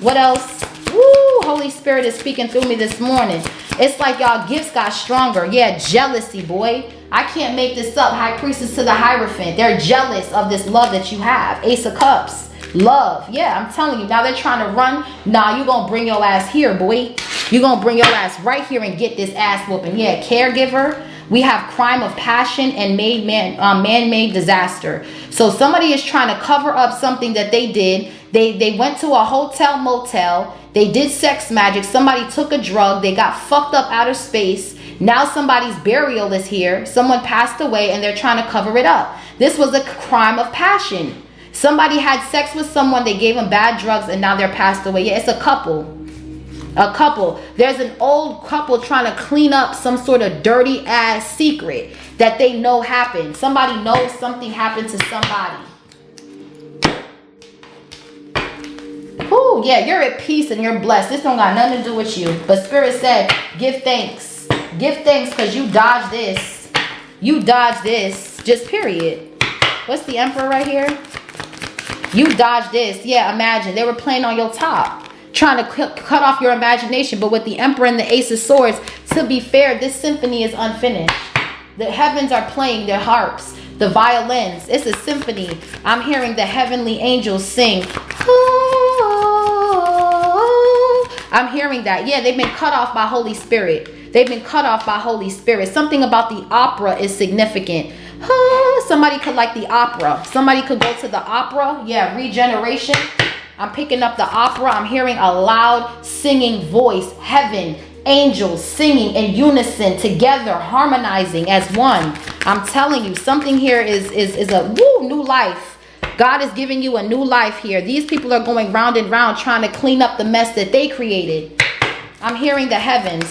What else? Woo, Holy Spirit is speaking through me this morning. It's like y'all gifts got stronger. Yeah, jealousy, boy. I can't make this up. High Priestess to the Hierophant. They're jealous of this love that you have. Ace of Cups. Love. Yeah, I'm telling you. Now they're trying to run. Nah, you gonna bring your ass here, boy. You gonna bring your ass right here and get this ass whooping. Yeah, caregiver. We have crime of passion and man-made disaster. So somebody is trying to cover up something that they did. They went to a hotel motel. They did sex magic. Somebody took a drug. They got fucked up out of space. Now somebody's burial is here. Someone passed away and they're trying to cover it up. This was a crime of passion. Somebody had sex with someone. They gave them bad drugs and now they're passed away. Yeah, it's a couple. A couple. There's an old couple trying to clean up some sort of dirty ass secret that they know happened. Somebody knows something happened to somebody. Ooh, yeah, you're at peace and you're blessed. This don't got nothing to do with you. But Spirit said, give thanks. Give thanks because you dodged this. You dodged this. Just period. What's the Emperor right here? You dodged this. Yeah, imagine. They were playing on your top. Trying to cut off your imagination. But with the Emperor and the Ace of Swords, to be fair, this symphony is unfinished. The heavens are playing their harps, the violins. It's a symphony. I'm hearing the heavenly angels sing. I'm hearing that. Yeah, they've been cut off by Holy Spirit. They've been cut off by Holy Spirit. Something about the opera is significant. Somebody could like the opera. Somebody could go to the opera. Yeah, regeneration. I'm picking up the opera. I'm hearing a loud singing voice. Heaven, angels singing in unison, together, harmonizing as one. I'm telling you, something here is a new life. God is giving you a new life here. These people are going round and round trying to clean up the mess that they created. I'm hearing the heavens.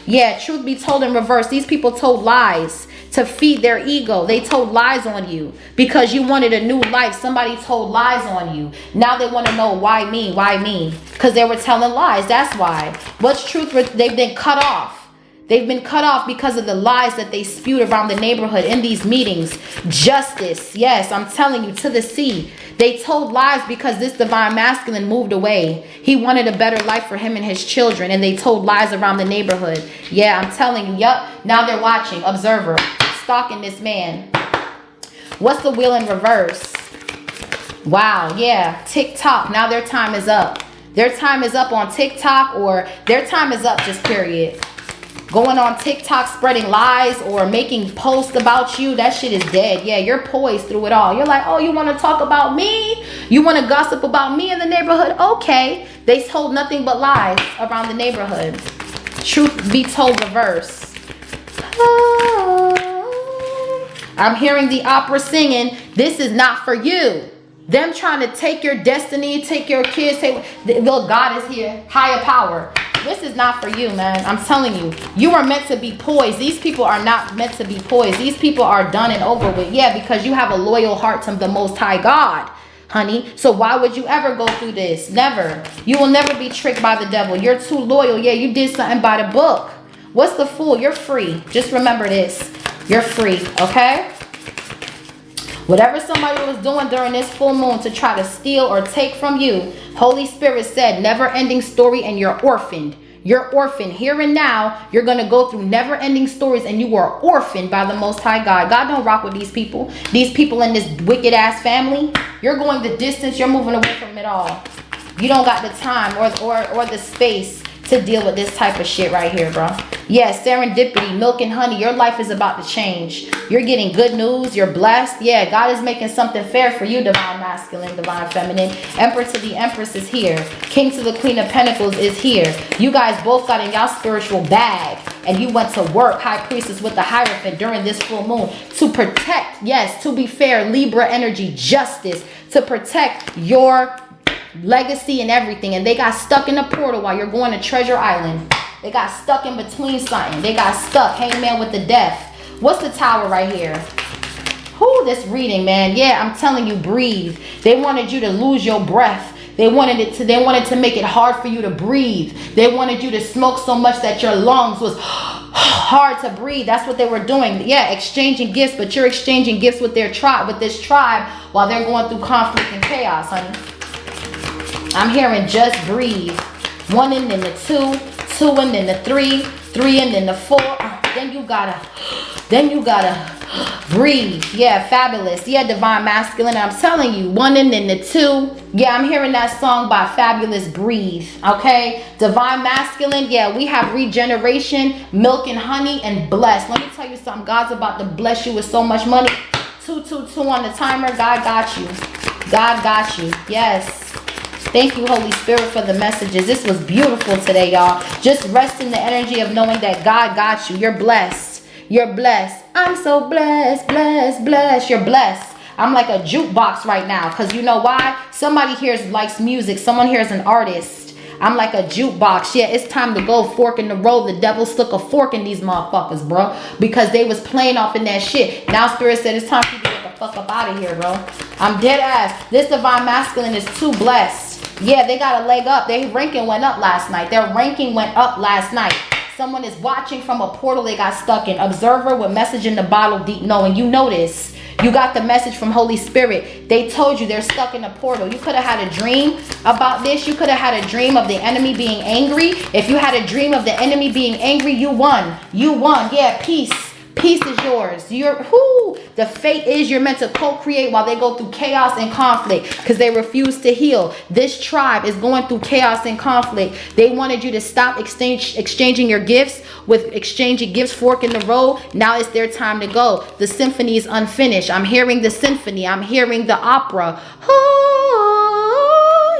Yeah, truth be told in reverse, these people told lies to feed their ego. They told lies on you because you wanted a new life. Somebody told lies on you. Now they want to know why me? Why me? Because they were telling lies. That's why. What's truth? They've been cut off. They've been cut off because of the lies that they spewed around the neighborhood in these meetings. Justice. Yes, I'm telling you, to the sea. They told lies because this divine masculine moved away. He wanted a better life for him and his children. And they told lies around the neighborhood. Yeah, I'm telling you. Yup. Now they're watching. Observer. Stalking this man. What's the wheel in reverse? Wow. Yeah. TikTok. Now their time is up. Their time is up on TikTok, or their time is up, just period. Going on TikTok spreading lies or making posts about you, that shit is dead. Yeah, you're poised through it all. You're like, oh, you want to talk about me? You want to gossip about me in the neighborhood? Okay. They told nothing but lies around the neighborhood. Truth be told, reverse. I'm hearing the opera singing, this is not for you. Them trying to take your destiny, take your kids, look, God is here, higher power. This is not for you, man. I'm telling you, you are meant to be poised. These people are not meant to be poised. These people are done and over with. Yeah, because you have a loyal heart to the Most High God, honey. So why would you ever go through this? Never. You will never be tricked by the devil. You're too loyal. Yeah, you did something by the book. What's the fool? You're free. Just remember this. You're free, okay? Whatever somebody was doing during this full moon to try to steal or take from you, Holy Spirit said, never-ending story, and you're orphaned. You're orphaned. Here and now, you're going to go through never-ending stories, and you are orphaned by the Most High God. God don't rock with these people. These people in this wicked-ass family, you're going the distance. You're moving away from it all. You don't got the time or the space to deal with this type of shit right here, bro. Yes, serendipity, milk and honey. Your life is about to change. You're getting good news. You're blessed. Yeah, God is making something fair for you, divine masculine, divine feminine. Emperor to the Empress is here. King to the Queen of Pentacles is here. You guys both got in y'all spiritual bag and you went to work, High Priestess with the Hierophant during this full moon to protect, yes, to be fair, Libra energy, justice, to protect your legacy and everything. And they got stuck in a portal while you're going to Treasure Island. They got stuck in between something. They got stuck. Hangman with the death. What's the Tower right here? Who this reading, man? Yeah, I'm telling you, breathe. They wanted you to lose your breath. They wanted to make it hard for you to breathe. They wanted you to smoke so much that your lungs was hard to breathe. That's what they were doing. Yeah, exchanging gifts, but you're exchanging gifts with their tribe, with this tribe, while they're going through conflict and chaos, honey. I'm hearing just breathe. 1 and then the 2, 2 and then the 3, 3 and then the 4. Then you gotta Then you gotta breathe. Yeah, fabulous. Yeah, divine masculine. I'm telling you, one and then the two. Yeah, I'm hearing that song by Fabulous, Breathe. Okay, divine masculine. Yeah, we have regeneration, milk and honey, and bless. Let me tell you something. God's about to bless you with so much money. 222 on the timer. God got you. God got you. Yes. Thank you, Holy Spirit, for the messages. This was beautiful today, y'all. Just rest in the energy of knowing that God got you. You're blessed. You're blessed. I'm so blessed, blessed, blessed. You're blessed. I'm like a jukebox right now. Because you know why? Somebody here likes music. Someone here is an artist. I'm like a jukebox. Yeah, it's time to go. Fork in the road. The devil stuck a fork in these motherfuckers, bro. Because they was playing off in that shit. Now Spirit said it's time for you to get the fuck up out of here, bro. I'm dead ass. This divine masculine is too blessed. Yeah, they got a leg up. Their ranking went up last night. Their ranking went up last night. Someone is watching from a portal they got stuck in. Observer with message in the bottle, deep knowing. You notice. You got the message from Holy Spirit. They told you they're stuck in a portal. You could have had a dream about this. You could have had a dream of the enemy being angry. If you had a dream of the enemy being angry, you won. You won. Yeah, peace. Peace is yours. The fate is you're meant to co-create while they go through chaos and conflict because they refuse to heal. This tribe is going through chaos and conflict. They wanted you to stop exchanging your gifts with exchanging gifts, fork in the road. Now it's their time to go. The symphony is unfinished. I'm hearing the symphony. I'm hearing the opera.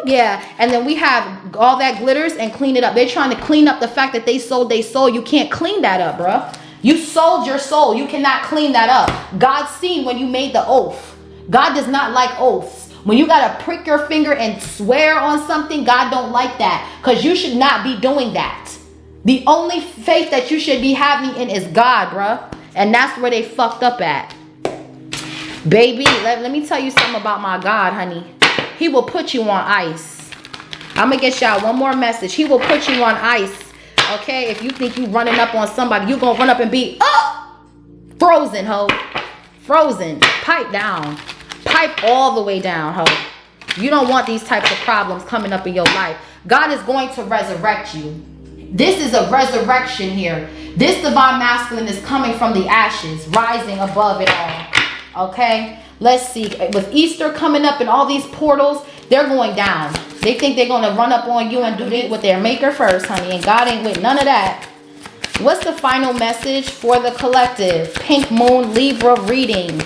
Yeah, and then we have all that glitters and clean it up. They're trying to clean up the fact that they sold their soul. You can't clean that up, bruh. You sold your soul. You cannot clean that up. God seen when you made the oath. God does not like oaths. When you got to prick your finger and swear on something, God don't like that. Because you should not be doing that. The only faith that you should be having in is God, bruh. And that's where they fucked up at. Baby, let me tell you something about my God, honey. He will put you on ice. I'm going to get y'all one more message. He will put you on ice. Okay, if you think you running up on somebody, you gonna run up and be frozen, ho. Frozen. Pipe down. Pipe all the way down, ho. You don't want these types of problems coming up in your life. God is going to resurrect you. This is a resurrection here. This divine masculine is coming from the ashes, rising above it all. Okay, let's see. With Easter coming up and all these portals, they're going down. They think they're going to run up on you and do this with their maker first, honey. And God ain't with none of that. What's the final message for the collective? Pink Moon Libra reading.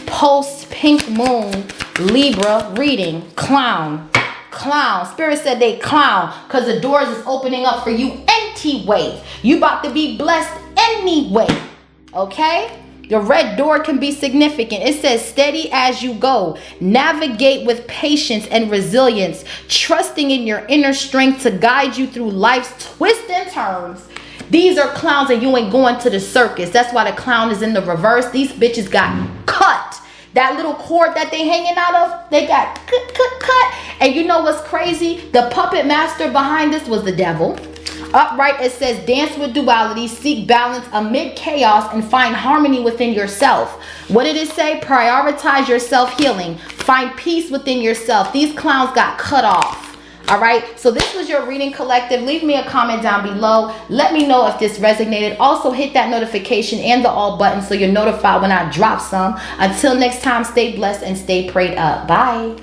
Post Pink Moon Libra reading. Clown. Clown. Spirit said they clown because the doors is opening up for you anyway. You about to be blessed anyway. Okay? The red door can be significant. It says steady as you go. Navigate with patience and resilience, trusting in your inner strength to guide you through life's twists and turns. These are clowns and you ain't going to the circus. That's why the clown is in the reverse. These bitches got cut. That little cord that they hanging out of, they got cut. And you know what's crazy? The puppet master behind this was the devil. Upright, it says, dance with duality, seek balance amid chaos, and find harmony within yourself. What did it say? Prioritize your self-healing. Find peace within yourself. These clowns got cut off. All right, so this was your reading collective. Leave me a comment down below. Let me know if this resonated. Also, hit that notification and the all button so you're notified when I drop some. Until next time, stay blessed and stay prayed up. Bye.